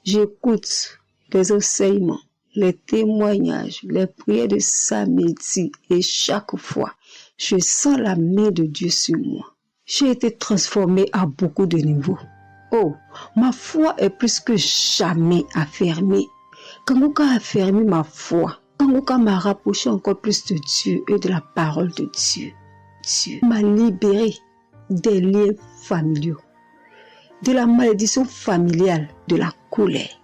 J'écoute les enseignements, les témoignages, les prières de samedi et chaque fois, je sens la main de Dieu sur moi. J'ai été transformée à beaucoup de niveaux. Oh, ma foi est plus que jamais affermie. Kangoka a affermi ma foi. Kangoka m'a rapproché encore plus de Dieu et de la parole de Dieu. Dieu m'a libéré des liens familiaux, de la malédiction familiale, de la colère.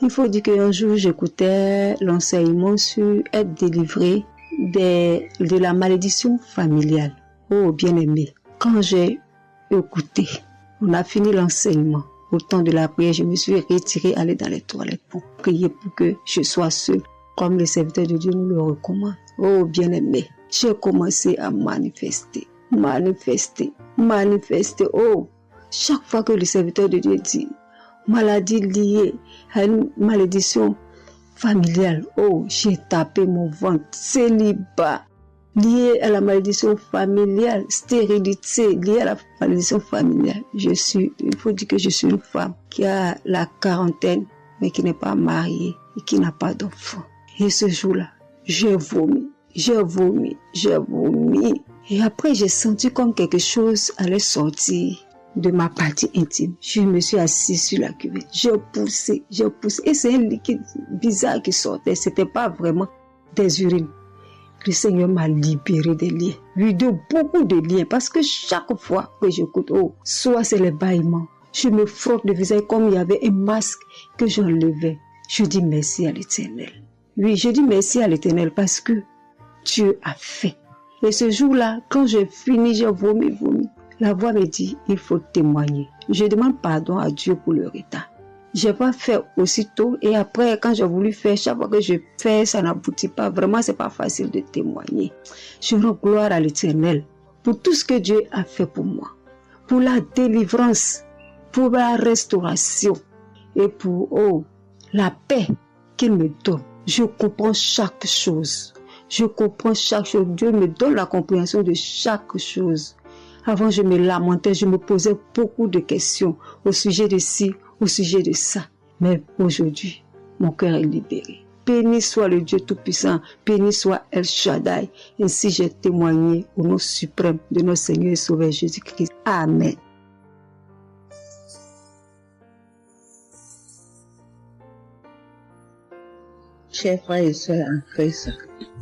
Il faut dire qu'un jour, j'écoutais l'enseignement sur être délivré de la malédiction familiale. Oh, bien-aimé, quand j'ai écouté, on a fini l'enseignement. Au temps de la prière, je me suis retirée, aller dans les toilettes pour prier pour que je sois seule, comme le serviteur de Dieu nous le recommande. Oh, bien-aimé, j'ai commencé à manifester. Oh, chaque fois que le serviteur de Dieu dit maladie liée à une malédiction familiale, oh, j'ai tapé mon ventre. Célibat lié à la malédiction familiale, stérilité liée à la malédiction familiale. Il faut dire que je suis une femme qui a la quarantaine, mais qui n'est pas mariée et qui n'a pas d'enfant. Et ce jour-là, j'ai vomi. Et après, j'ai senti comme quelque chose allait sortir de ma partie intime. Je me suis assise sur la cuvette. J'ai poussé. Et c'est un liquide bizarre qui sortait. C'était pas vraiment des urines. Le Seigneur m'a libéré des liens. Oui, de beaucoup de liens. Parce que chaque fois que j'écoute, oh, soit c'est les bâillements. Je me frotte le visage comme il y avait un masque que j'enlevais. Je dis merci à l'Éternel. Oui, je dis merci à l'Éternel parce que Dieu a fait. Et ce jour-là, quand j'ai fini, j'ai vomi. La voix me dit, il faut témoigner. Je demande pardon à Dieu pour le retard. Je n'ai pas fait aussitôt et après, quand j'ai voulu faire, chaque fois que je fais, ça n'aboutit pas. Vraiment, c'est pas facile de témoigner. Je rends gloire à l'Éternel pour tout ce que Dieu a fait pour moi. Pour la délivrance, pour la restauration et pour la paix qu'il me donne. Je comprends chaque chose. Dieu me donne la compréhension de chaque chose. Avant, je me lamentais, je me posais beaucoup de questions au sujet de ci, au sujet de ça. Mais aujourd'hui, mon cœur est libéré. Béni soit le Dieu Tout-Puissant, béni soit El Shaddai. Ainsi j'ai témoigné au nom suprême de notre Seigneur et Sauveur Jésus-Christ. Amen. Chers frères et sœurs en Christ,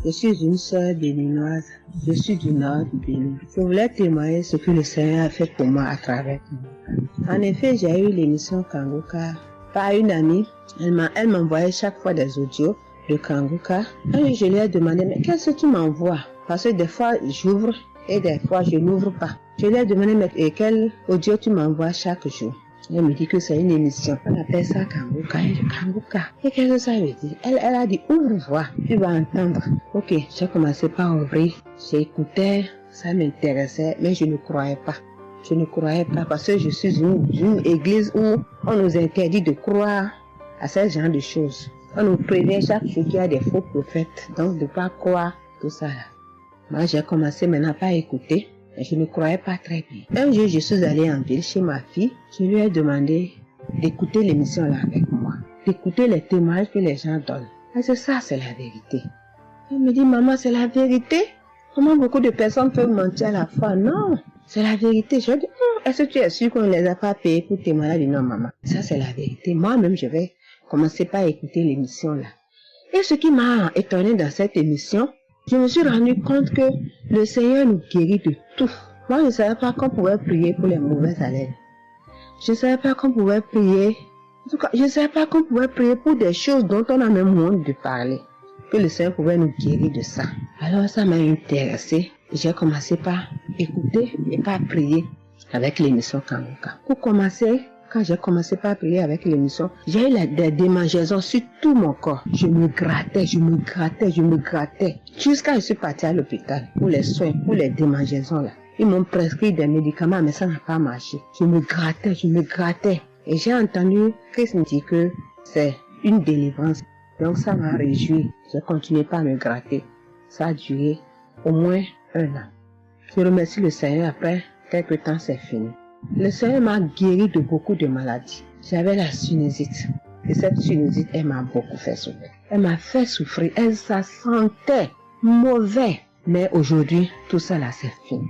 je suis une sœur béninoise, je suis du nord du Bénin. Je voulais témoigner ce que le Seigneur a fait pour moi à travers Kangoka. En effet, j'ai eu l'émission Kangoka par une amie. Elle m'envoyait chaque fois des audios de Kangoka. Et je lui ai demandé, mais qu'est-ce que tu m'envoies? Parce que des fois, j'ouvre et des fois, je n'ouvre pas. Je lui ai demandé, mais quel audio tu m'envoies chaque jour? Elle me dit que c'est une émission. On appelle ça Kangoka. Kangoka. Et qu'est-ce que ça veut dire? Elle a dit, ouvre-voix, tu vas entendre. Ok, j'ai commencé par ouvrir. J'écoutais, ça m'intéressait, mais je ne croyais pas. Je ne croyais pas parce que je suis une église où on nous interdit de croire à ce genre de choses. On nous prévient chaque jour qu'il y a des faux prophètes, donc de ne pas croire tout ça là. Moi, j'ai commencé maintenant par écouter. Je ne croyais pas très bien. Un jour, je suis allée en ville chez ma fille. Je lui ai demandé d'écouter l'émission là avec moi, d'écouter les témoignages que les gens donnent. Et c'est ça, c'est la vérité. Elle me dit, maman, c'est la vérité? Comment beaucoup de personnes peuvent mentir à la fois? Non, c'est la vérité. Je lui ai dit, est-ce que tu es sûr qu'on ne les a pas payés pour témoigner? Elle dit, non, maman, ça c'est la vérité. Moi-même, je vais commencer par écouter l'émission là. Et ce qui m'a étonné dans cette émission, je me suis rendu compte que le Seigneur nous guérit de tout. Moi, je ne savais pas qu'on pouvait prier pour les mauvaises haleines. Je ne savais pas qu'on pouvait prier. En tout cas, je ne savais pas qu'on pouvait prier pour des choses dont on a même honte de parler. Que le Seigneur pouvait nous guérir de ça. Alors, ça m'a intéressé. J'ai commencé par écouter et par prier avec l'émission Kangoka. Pour commencer, quand j'ai commencé par prier avec l'émission, j'ai eu des démangeaisons sur tout mon corps. Je me grattais. Jusqu'à ce que je suis partie à l'hôpital pour les soins, pour les démangeaisons là. Ils m'ont prescrit des médicaments, mais ça n'a pas marché. Je me grattais. Et j'ai entendu Christ me dire que c'est une délivrance. Donc ça m'a réjoui. J'ai continué par me gratter. Ça a duré au moins 1 an. Je remercie le Seigneur, après quelques temps c'est fini. Le Seigneur m'a guéri de beaucoup de maladies. J'avais la sinusite. Et cette sinusite, elle m'a beaucoup fait souffrir. Elle m'a fait souffrir. Ça sentait mauvais. Mais aujourd'hui, tout ça là, c'est fini.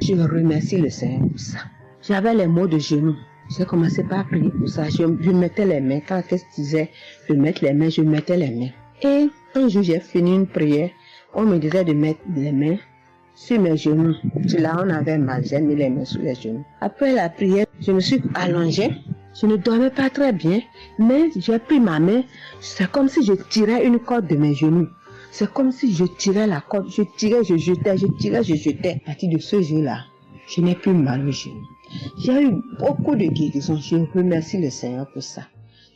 Je remercie le Seigneur pour ça. J'avais les maux de genoux. J'ai commencé par prier pour ça. Je mettais les mains. Quand qu'est-ce que disait, je mettais les mains. Et un jour, j'ai fini une prière. On me disait de mettre les mains sur mes genoux. Là, on avait mal. J'ai mis les mains sur les genoux. Après la prière, je me suis allongée. Je ne dormais pas très bien. Mais j'ai pris ma main. C'est comme si je tirais une corde de mes genoux. C'est comme si je tirais la corde. Je tirais, je jetais. À partir de ce jour-là, je n'ai plus mal aux genoux. J'ai eu beaucoup de guérisons. Je remercie le Seigneur pour ça.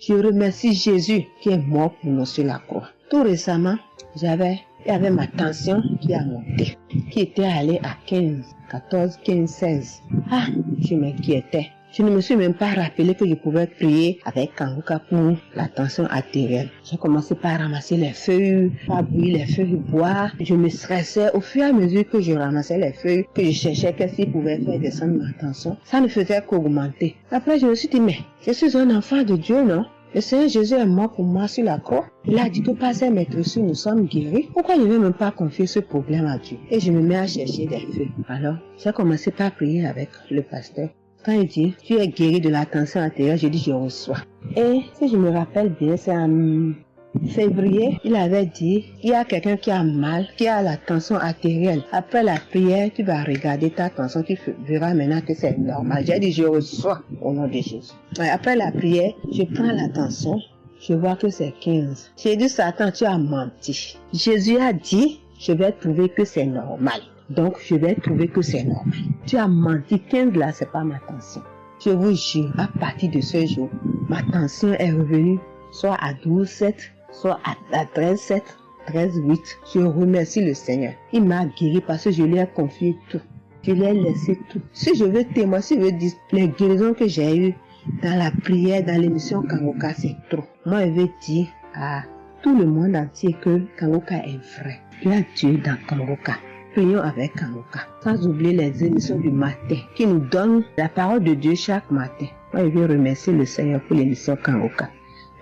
Je remercie Jésus qui est mort pour nous sur la croix. Tout récemment, il y avait ma tension qui a monté, qui était allée à 15, 14, 15, 16. Je m'inquiétais. Je ne me suis même pas rappelé que je pouvais prier avec Kangoka pour la tension artérielle. J'ai commencé par ramasser les feuilles, par bouillir les feuilles, boire. Je me stressais au fur et à mesure que je ramassais les feuilles, que je cherchais qu'est-ce qui pouvait faire descendre ma tension. Ça ne faisait qu'augmenter. Après, je me suis dit, mais je suis un enfant de Dieu, non? Le Seigneur Jésus est mort pour moi sur la croix. Il a dit que par ses maîtresses, nous sommes guéris. Pourquoi je ne vais même pas confier ce problème à Dieu? Et je me mets à chercher des feuilles. Alors, j'ai commencé par prier avec le pasteur. Quand il dit, tu es guéri de la tension artérielle, je dis, je reçois. Et si je me rappelle bien, c'est en février, il avait dit, il y a quelqu'un qui a mal, qui a la tension artérielle. Après la prière, tu vas regarder ta tension, tu verras maintenant que c'est normal. J'ai dit, je reçois au nom de Jésus. Et après la prière, je prends la tension, je vois que c'est 15. J'ai dit, Satan, tu as menti. Jésus a dit, je vais trouver que c'est normal. Donc, je vais trouver que c'est normal. Tu as menti, 15 là, c'est pas ma tension. Je vous jure, à partir de ce jour, ma tension est revenue soit à 12,7, soit à 13,7, 13,8. Je remercie le Seigneur. Il m'a guéri parce que je lui ai confié tout. Je lui ai laissé tout. Si je veux témoigner, si je veux dire les guérisons que j'ai eues dans la prière, dans l'émission Kangoka, c'est trop. Moi, je veux dire à tout le monde entier que Kangoka est vrai. Il y a Dieu dans Kangoka. Prions avec Kangoka. Sans oublier les émissions du matin qui nous donnent la parole de Dieu chaque matin. Moi, je veux remercier le Seigneur pour l'émission Kangoka.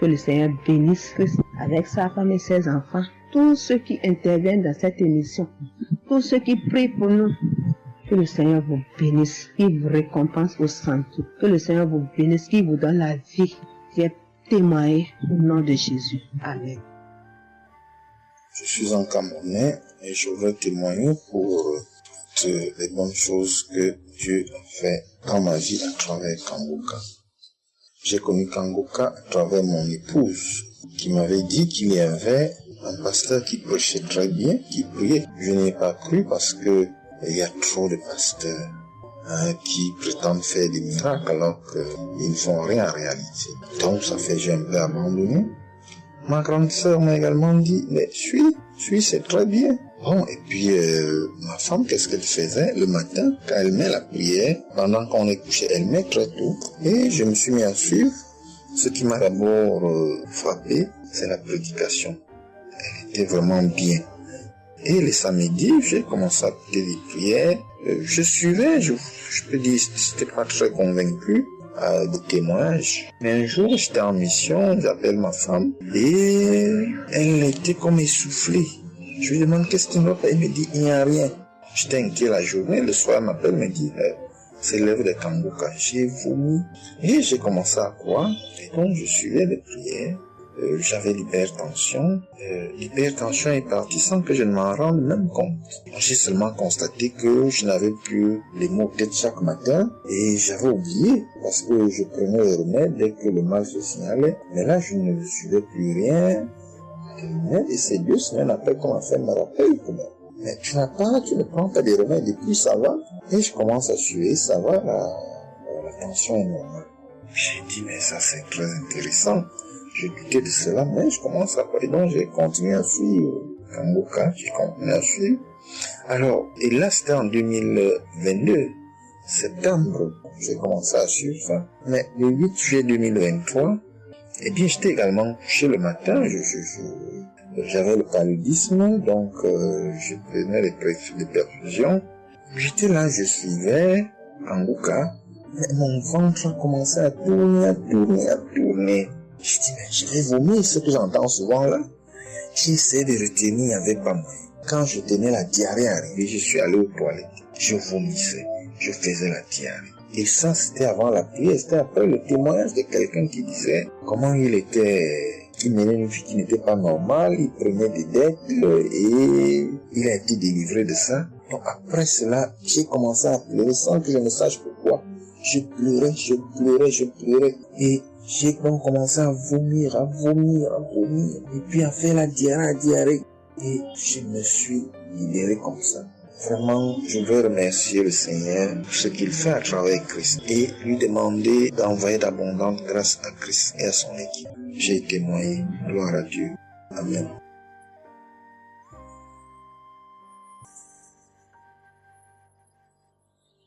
Que le Seigneur bénisse Christ avec sa femme et ses enfants. Tous ceux qui interviennent dans cette émission, tous ceux qui prient pour nous, que le Seigneur vous bénisse, qu'il vous récompense au centre, que le Seigneur vous bénisse, qu'il vous donne la vie, qui est témoignée au nom de Jésus. Amen. Je suis un Camerounais et je voudrais témoigner pour toutes les bonnes choses que Dieu a fait dans ma vie à travers Kangoka. J'ai connu Kangoka à travers mon épouse qui m'avait dit qu'il y avait un pasteur qui prêchait très bien, qui priait. Je n'ai pas cru parce que il y a trop de pasteurs qui prétendent faire des miracles alors qu'ils ne font rien en réalité. Donc ça fait j'ai un peu abandonné. Ma grande sœur m'a également dit, mais suis, c'est très bien. Bon, et puis ma femme, qu'est-ce qu'elle faisait le matin quand elle met la prière, pendant qu'on est couché, elle met très tôt. Et je me suis mis à suivre. Ce qui m'a d'abord frappé, c'est la prédication. Elle était vraiment bien. Et les samedis, j'ai commencé à écouter les prières. Je suivais, je peux dire, j'étais pas très convaincu des témoignages. Mais un jour, j'étais en mission, j'appelle ma femme, et elle était comme essoufflée. Je lui demande qu'est-ce qu'il me fait, elle me dit, il n'y a rien. J'étais inquiet la journée, le soir, elle m'appelle, me dit, c'est l'œuvre de Kangoka. J'ai vomi, et j'ai commencé à croire, et donc je suivais les prières. J'avais l'hypertension. L'hypertension est partie sans que je ne m'en rende même compte. J'ai seulement constaté que je n'avais plus les maux de tête chaque matin et j'avais oublié parce que je prenais le remède dès que le mal se signalait. Mais là, je ne suivais plus rien. Et c'est 2 semaines après qu'on m'a fait me rappel que mais tu ne prends pas des remèdes et puis ça va. Et je commence à suivre, ça va, la tension est normale. J'ai dit, mais ça c'est très intéressant. Je doutais de cela, mais je commence à parler, donc j'ai continué à suivre Kangoka, j'ai continué à suivre. Alors, et là c'était en 2022, septembre, j'ai commencé à suivre ça. Mais le 8 juillet 2023, eh bien j'étais également couché le matin, j'avais le paludisme, donc je prenais les perfusions. J'étais là, je suivais Kangoka, mais mon ventre a commencé à tourner. Je dis, mais je vais vomir, ce que j'entends souvent là. J'ai essayé de retenir, il n'y avait pas moyen. Quand je tenais la diarrhée arrivée, je suis allé aux toilettes. Je vomissais, je faisais la diarrhée. Et ça, c'était avant la prière, c'était après le témoignage de quelqu'un qui disait comment il menait une vie qui n'était pas normale, il prenait des dettes et il a été délivré de ça. Donc après cela, j'ai commencé à pleurer sans que je ne sache pourquoi. Je pleurais. Et j'ai donc commencé à vomir, et puis à faire la diarrhée. Et je me suis libéré comme ça. Vraiment, je veux remercier le Seigneur pour ce qu'il fait à travers Christ et lui demander d'envoyer d'abondantes grâces à Christ et à son équipe. J'ai témoigné. Gloire à Dieu. Amen.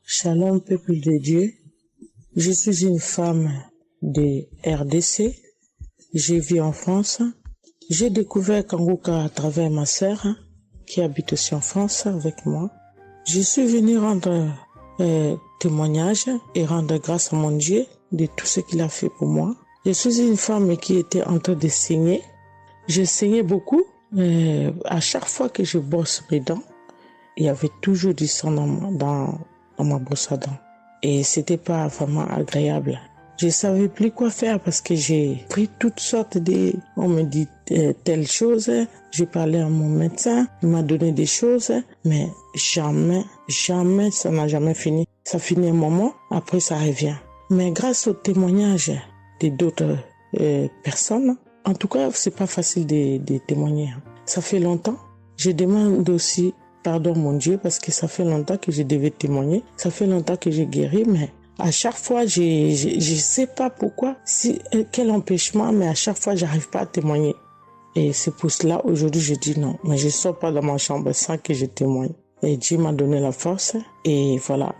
Shalom, peuple de Dieu. Je suis une femme de RDC. Je vis en France. J'ai découvert Kangoka à travers ma sœur qui habite aussi en France avec moi. Je suis venue rendre témoignage et rendre grâce à mon Dieu de tout ce qu'il a fait pour moi. Je suis une femme qui était en train de saigner. Je saignais beaucoup. À chaque fois que je brosse mes dents, il y avait toujours du sang dans ma brosse à dents. Et c'était pas vraiment agréable. Je savais plus quoi faire parce que j'ai pris toutes sortes on me dit telle chose, j'ai parlé à mon médecin, il m'a donné des choses, mais jamais, ça n'a jamais fini. Ça finit un moment, après ça revient. Mais grâce au témoignage de d'autres personnes, en tout cas, c'est pas facile de témoigner. Ça fait longtemps. Je demande aussi pardon mon Dieu parce que ça fait longtemps que je devais témoigner. Ça fait longtemps que j'ai guéri, mais à chaque fois, je sais pas pourquoi, quel empêchement, mais à chaque fois, j'arrive pas à témoigner. Et c'est pour cela, aujourd'hui, je dis non, mais je sors pas dans ma chambre sans que je témoigne. Et Dieu m'a donné la force, et voilà,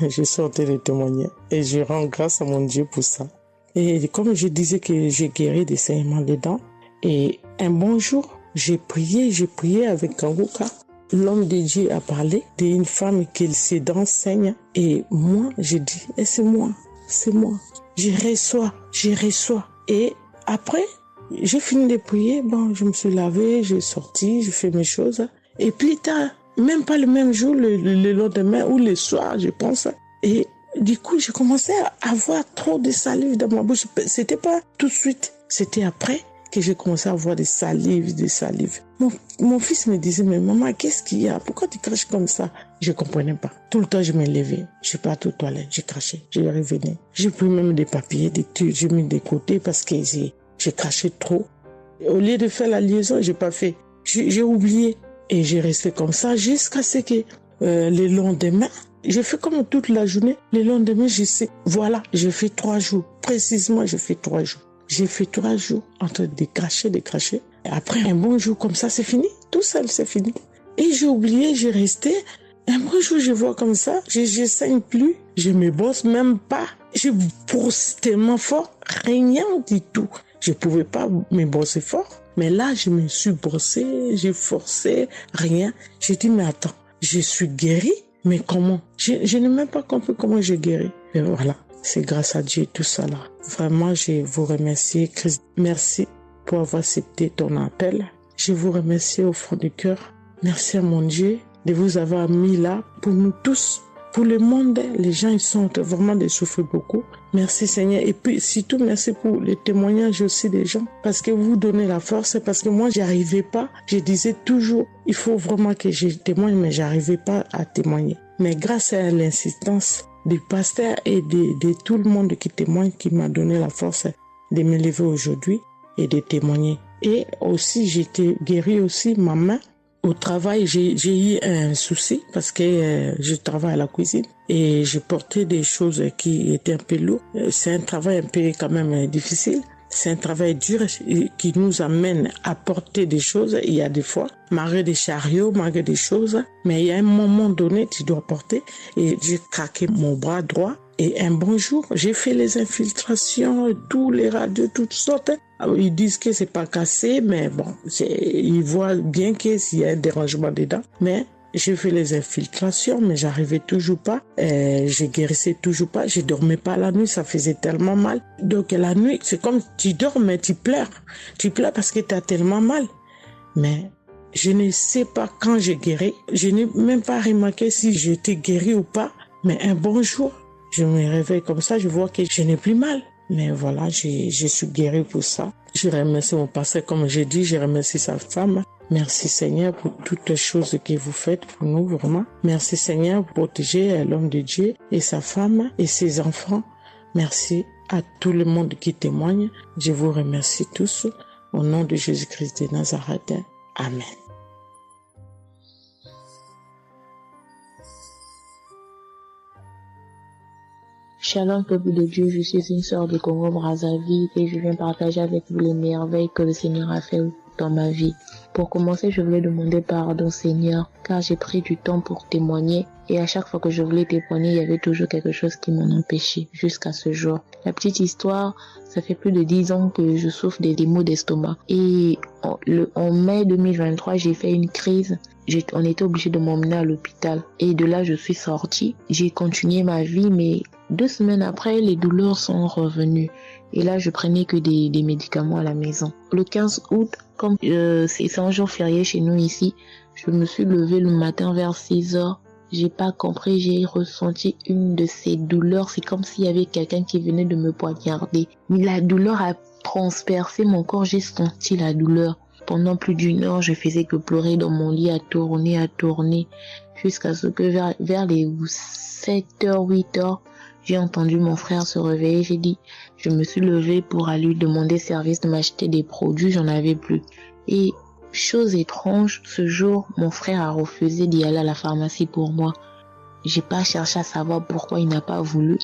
je sortais de témoigner. Et je rends grâce à mon Dieu pour ça. Et comme je disais que j'ai guéri des saignements des dents, et un bon jour, j'ai prié avec Kangoka. L'homme de Dieu a parlé d'une femme qui ses dents saignent. Et moi, je dis, c'est moi. Je reçois. Et après, j'ai fini de prier. Bon, je me suis lavé, j'ai sorti, j'ai fait mes choses. Et plus tard, même pas le même jour, le lendemain ou le soir, je pense. Et du coup, j'ai commencé à avoir trop de salive dans ma bouche. C'était pas tout de suite, c'était après que j'ai commencé à avoir des salives. Mon fils me disait, mais maman, qu'est-ce qu'il y a? Pourquoi tu craches comme ça? Je comprenais pas. Tout le temps, je me levais. Je suis partie aux toilettes, j'ai craché, je revenais. J'ai pris même des papiers, des trucs, j'ai mis de côté parce que j'ai craché trop. Au lieu de faire la liaison, j'ai pas fait. J'ai oublié. Et j'ai resté comme ça jusqu'à ce que le lendemain, j'ai fait comme toute la journée. Le lendemain, je sais, voilà, j'ai fait 3 jours. Précisément, j'ai fait 3 jours. J'ai fait 3 jours en train de cracher. Et après, un bon jour comme ça, c'est fini. Tout seul, c'est fini. Et j'ai oublié, j'ai resté. Un bon jour, je vois comme ça, je saigne plus. Je me brosse même pas. Je brosse tellement fort, rien du tout. Je pouvais pas me brosser fort. Mais là, je me suis brossé, j'ai forcé, rien. J'ai dit, mais attends, je suis guérie, mais comment? Je n'ai même pas compris comment j'ai guéri. Et voilà, c'est grâce à Dieu tout ça là. Vraiment, je vous remercie, Christ. Merci pour avoir accepté ton appel. Je vous remercie au fond du cœur. Merci à mon Dieu de vous avoir mis là pour nous tous. Pour le monde, les gens, ils sont vraiment de souffrir beaucoup. Merci Seigneur. Et puis, surtout, merci pour les témoignages aussi des gens. Parce que vous donnez la force. Parce que moi, j'y arrivais pas. Je disais toujours, il faut vraiment que je témoigne, mais j'arrivais pas à témoigner. Mais grâce à l'insistance du pasteur et de tout le monde qui témoigne, qui m'a donné la force de me lever aujourd'hui et de témoigner. Et aussi, j'étais guérie aussi, ma main. Au travail, j'ai eu un souci parce que je travaille à la cuisine et j'ai porté des choses qui étaient un peu lourdes. C'est un travail un peu quand même difficile. C'est un travail dur qui nous amène à porter des choses. Il y a des fois, malgré des chariots, malgré des choses, mais il y a un moment donné, tu dois porter. Et j'ai craqué mon bras droit. Et un bon jour, j'ai fait les infiltrations, tous les radios, toutes sortes. Ils disent que c'est pas cassé, mais bon, ils voient bien qu'il y a un dérangement dedans. Mais j'ai fait les infiltrations, mais j'arrivais toujours pas. Je guérissais toujours pas. Je dormais pas la nuit, ça faisait tellement mal. Donc la nuit, c'est comme tu dors, mais tu pleures. Tu pleures parce que tu as tellement mal. Mais je ne sais pas quand j'ai guéri. Je n'ai même pas remarqué si j'étais guéri ou pas. Mais un bon jour, je me réveille comme ça, je vois que je n'ai plus mal. Mais voilà, je suis guérie pour ça. Je remercie mon pasteur, comme j'ai dit, je remercie sa femme. Merci Seigneur pour toutes les choses que vous faites pour nous, vraiment. Merci Seigneur pour protéger l'homme de Dieu et sa femme et ses enfants. Merci à tout le monde qui témoigne. Je vous remercie tous. Au nom de Jésus-Christ de Nazareth. Amen. Shalom, peuple de Dieu, je suis une sœur de Congo-Brazzaville et je viens partager avec vous les merveilles que le Seigneur a fait dans ma vie. Pour commencer, je voulais demander pardon, Seigneur, car j'ai pris du temps pour témoigner et à chaque fois que je voulais témoigner, il y avait toujours quelque chose qui m'en empêchait jusqu'à ce jour. La petite histoire, ça fait plus de 10 ans que je souffre des maux d'estomac et en mai 2023, j'ai fait une crise. On était obligé de m'emmener à l'hôpital et de là, je suis sortie. J'ai continué ma vie, mais 2 semaines après, les douleurs sont revenues. Et là, je prenais que des médicaments à la maison. Le 15 août, comme c'est un jour férié chez nous ici, je me suis levée le matin vers 6 heures. J'ai pas compris, j'ai ressenti une de ces douleurs. C'est comme s'il y avait quelqu'un qui venait de me poignarder. Mais la douleur a transpercé mon corps, j'ai senti la douleur. Pendant plus d'1 heure, je faisais que pleurer dans mon lit, à tourner, jusqu'à ce que vers les 7h, 8h, j'ai entendu mon frère se réveiller. Je me suis levée pour aller lui demander service de m'acheter des produits, j'en avais plus. Et chose étrange, ce jour, mon frère a refusé d'y aller à la pharmacie pour moi. J'ai pas cherché à savoir pourquoi il n'a pas voulu.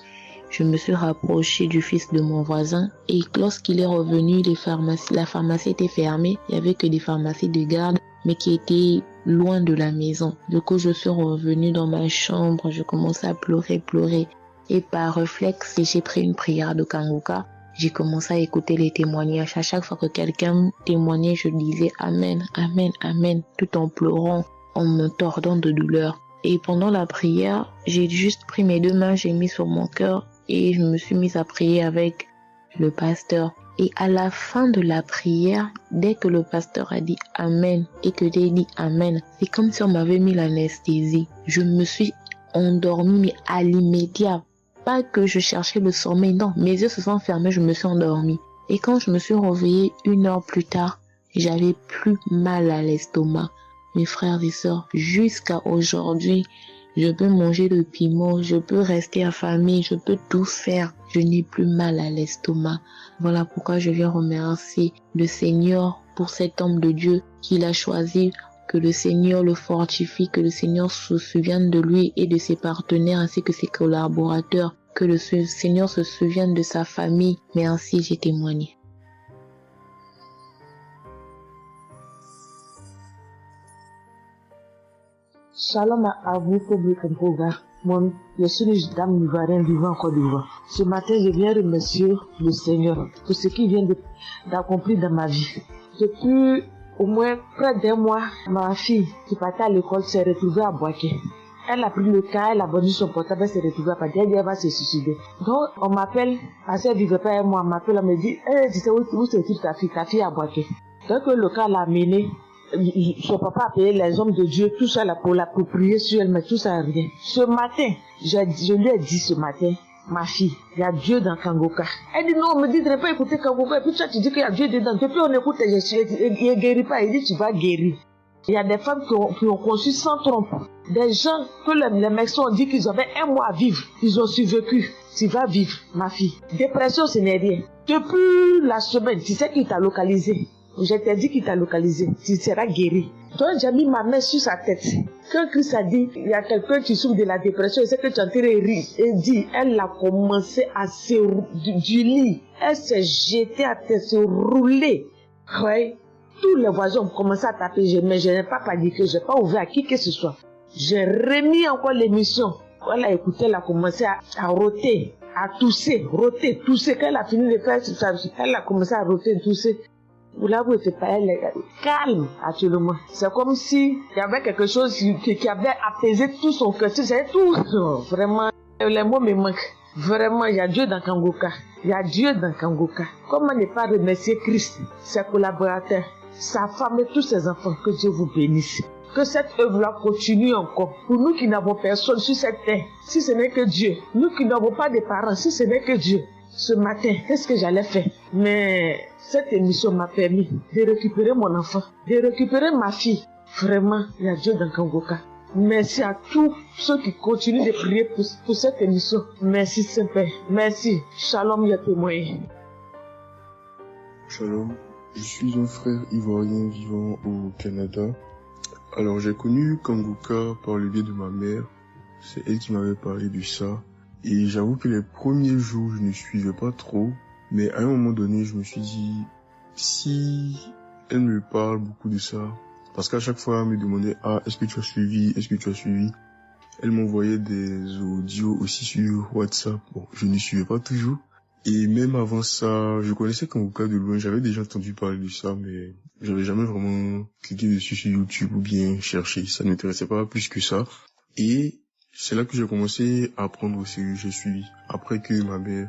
Je me suis rapprochée du fils de mon voisin et lorsqu'il est revenu, la pharmacie était fermée. Il n'y avait que des pharmacies de garde, mais qui étaient loin de la maison. Du coup, je suis revenue dans ma chambre, je commençais à pleurer. Et par réflexe, j'ai pris une prière de Kanguka. J'ai commencé à écouter les témoignages. À chaque fois que quelqu'un témoignait, je disais Amen, Amen, Amen, tout en pleurant, en me tordant de douleur. Et pendant la prière, j'ai juste pris mes 2 mains, j'ai mis sur mon cœur et je me suis mise à prier avec le pasteur. Et à la fin de la prière, dès que le pasteur a dit Amen et que j'ai dit Amen, c'est comme si on m'avait mis l'anesthésie. Je me suis endormie, mais à l'immédiat. Pas que je cherchais le sommeil, non. Mes yeux se sont fermés, je me suis endormie. Et quand je me suis réveillée 1 heure plus tard, j'avais plus mal à l'estomac. Mes frères et sœurs, jusqu'à aujourd'hui, je peux manger le piment, je peux rester affamée, je peux tout faire. Je n'ai plus mal à l'estomac. Voilà pourquoi je viens remercier le Seigneur pour cet homme de Dieu qu'il a choisi. Que le Seigneur le fortifie, que le Seigneur se souvienne de lui et de ses partenaires ainsi que ses collaborateurs. Que le Seigneur se souvienne de sa famille. Mais ainsi j'ai témoigné. Shalom à vous, public Kangoka. Moi, je suis une dame ivoirienne vivant en Côte d'Ivoire. Ce matin, je viens remercier le Seigneur pour ce qu'il vient d'accomplir dans ma vie. Depuis au moins près d'1 mois, ma fille qui partait à l'école s'est retrouvée à Boaké. Elle a pris le cas, elle a vendu son portable, elle s'est retrouvée à Boaké, elle va se suicider. Donc, on m'appelle, parce qu'elle vivait pas 1 mois, on m'appelle, on me dit, tu sais où se trouve ta fille à Boaké. Donc, le cas l'a amenée. Son papa a payé les hommes de Dieu, tout ça là pour l'approprier sur elle, mais tout ça rien. Ce matin, je lui ai dit ce matin, ma fille, il y a Dieu dans Kangoka. Elle dit non, on me dit de ne pas écouter Kangoka, et puis toi tu dis qu'il y a Dieu dedans. Depuis on écoute, il ne guérit pas, il dit tu vas guérir. Il y a des femmes qui ont conçu sans trompe. Des gens que les médecins ont dit qu'ils avaient 1 mois à vivre, ils ont survécu. Tu vas vivre, ma fille. Dépression, ce n'est rien. Depuis la semaine, tu sais qui t'a localisé. Je t'ai dit qu'il t'a localisé, tu seras guéri. Donc j'ai mis ma main sur sa tête. Quand Christ a dit, il y a quelqu'un qui souffre de la dépression, et c'est que tu as tiré rire. Et dit, elle a commencé à se du lit. Elle s'est jetée à terre, se rouler. Ouais. Tous les voisins ont commencé à taper, mais je n'ai pas paniqué, je n'ai pas ouvert à qui que ce soit. J'ai remis encore l'émission. Elle a écouté, elle a commencé à roter, à tousser, roter, tousser. Quand elle a fini de faire ça, elle a commencé à roter, tousser. Vous l'avez fait pas, elle est calme actuellement. C'est comme si il y avait quelque chose qui avait apaisé tout son cœur. C'est tout. Vraiment, les mots me manquent. Vraiment, il y a Dieu dans Kangoka. Il y a Dieu dans Kangoka. Comment ne pas remercier Christ, ses collaborateurs, sa femme et tous ses enfants. Que Dieu vous bénisse. Que cette œuvre-là continue encore. Pour nous qui n'avons personne sur cette terre, si ce n'est que Dieu. Nous qui n'avons pas de parents, si ce n'est que Dieu. Ce matin, qu'est-ce que j'allais faire? Mais cette émission m'a permis de récupérer mon enfant, de récupérer ma fille. Vraiment, il y a Dieu dans Kangoka. Merci à tous ceux qui continuent de prier pour cette émission. Merci Saint-Père. Merci. Shalom, les témoins. Shalom. Je suis un frère ivoirien vivant au Canada. Alors j'ai connu Kangoka par le biais de ma mère. C'est elle qui m'avait parlé de ça. Et j'avoue que les premiers jours, je ne suivais pas trop. Mais à un moment donné, je me suis dit, si elle me parle beaucoup de ça, parce qu'à chaque fois, elle me demandait, est-ce que tu as suivi? Est-ce que tu as suivi? Elle m'envoyait des audios aussi sur WhatsApp. Bon, je ne suivais pas toujours. Et même avant ça, je connaissais Kangoka de loin. J'avais déjà entendu parler de ça, mais j'avais jamais vraiment cliqué dessus sur YouTube ou bien cherché. Ça ne m'intéressait pas plus que ça. Et c'est là que j'ai commencé à apprendre au sérieux. J'ai suivi. Après que ma mère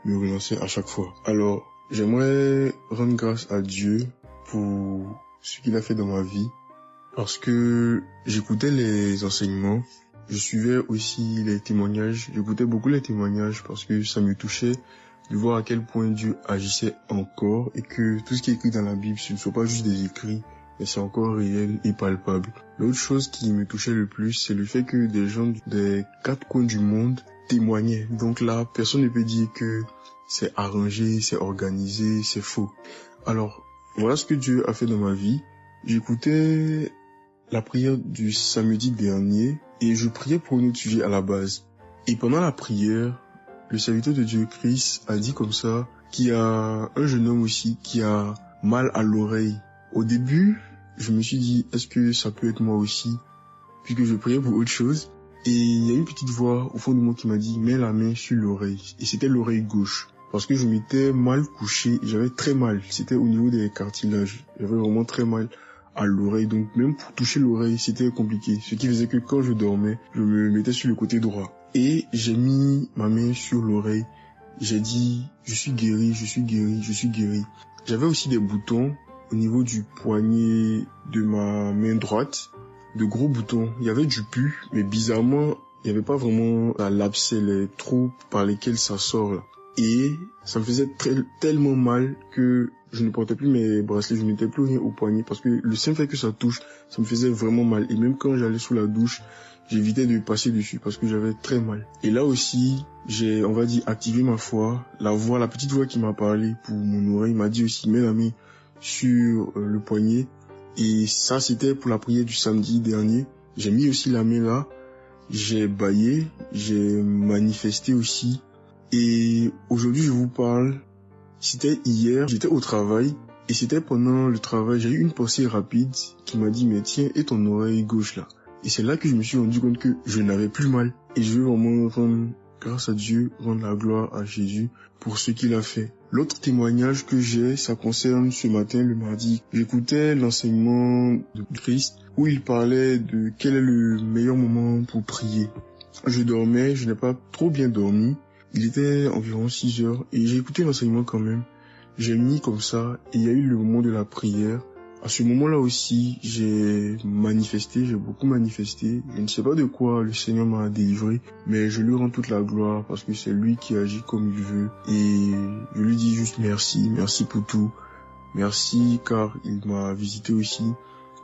me relançait à chaque fois. Alors, j'aimerais rendre grâce à Dieu pour ce qu'il a fait dans ma vie. Parce que j'écoutais les enseignements. Je suivais aussi les témoignages. J'écoutais beaucoup les témoignages parce que ça me touchait de voir à quel point Dieu agissait encore et que tout ce qui est écrit dans la Bible, ce ne sont pas juste des écrits, mais c'est encore réel et palpable. L'autre chose qui me touchait le plus, c'est le fait que des gens des 4 coins du monde témoignaient. Donc là, personne ne peut dire que c'est arrangé, c'est organisé, c'est faux. Alors, voilà ce que Dieu a fait dans ma vie. J'écoutais la prière du samedi dernier et je priais pour un autre sujet à la base. Et pendant la prière, le serviteur de Dieu, Christ, a dit comme ça qu'il y a un jeune homme aussi qui a mal à l'oreille. Au début, je me suis dit, est-ce que ça peut être moi aussi? Puisque je priais pour autre chose. Et il y a une petite voix au fond de moi qui m'a dit, mets la main sur l'oreille. Et c'était l'oreille gauche. Parce que je m'étais mal couché, j'avais très mal. C'était au niveau des cartilages. J'avais vraiment très mal à l'oreille. Donc même pour toucher l'oreille, c'était compliqué. Ce qui faisait que quand je dormais, je me mettais sur le côté droit. Et j'ai mis ma main sur l'oreille j'ai dit, je suis guéri, je suis guéri, je suis guéri. J'avais aussi des boutons au niveau du poignet de ma main droite, de gros boutons. Il y avait du pus, mais bizarrement, il n'y avait pas vraiment l'abcès, les trous par lesquels ça sort là. Et ça me faisait tellement mal que je ne portais plus mes bracelets, je ne mettais plus rien au poignet parce que le simple fait que ça touche, ça me faisait vraiment mal. Et même quand j'allais sous la douche, j'évitais de passer dessus parce que j'avais très mal. Et là aussi, j'ai, on va dire, activé ma foi. La petite voix qui m'a parlé pour mon oreille m'a dit aussi, mets la main sur le poignet. Et ça, c'était pour la prière du samedi dernier. J'ai mis aussi la main là. J'ai bâillé, j'ai manifesté aussi. Et aujourd'hui, je vous parle, c'était hier, j'étais au travail, et c'était pendant le travail, j'ai eu une pensée rapide qui m'a dit, mais tiens, et ton oreille gauche là. Et c'est là que je me suis rendu compte que je n'avais plus mal. Et je veux vraiment rendre grâce à Dieu, rendre la gloire à Jésus pour ce qu'il a fait. L'autre témoignage que j'ai, ça concerne ce matin, le mardi. J'écoutais l'enseignement de Christ où il parlait de quel est le meilleur moment pour prier. Je dormais, je n'ai pas trop bien dormi. Il était environ 6 heures et j'ai écouté l'enseignement quand même. J'ai mis comme ça et il y a eu le moment de la prière. À ce moment-là aussi, j'ai manifesté, j'ai beaucoup manifesté. Je ne sais pas de quoi le Seigneur m'a délivré, mais je lui rends toute la gloire parce que c'est lui qui agit comme il veut. Et je lui dis juste merci, merci pour tout. Merci car il m'a visité aussi.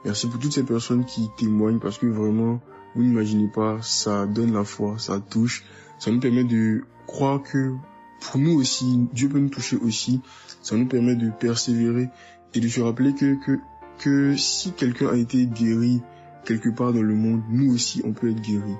Merci pour toutes ces personnes qui témoignent parce que vraiment, vous n'imaginez pas, ça donne la foi, ça touche. Ça nous permet de croire que pour nous aussi, Dieu peut nous toucher aussi. Ça nous permet de persévérer et de se rappeler que si quelqu'un a été guéri quelque part dans le monde, nous aussi on peut être guéri.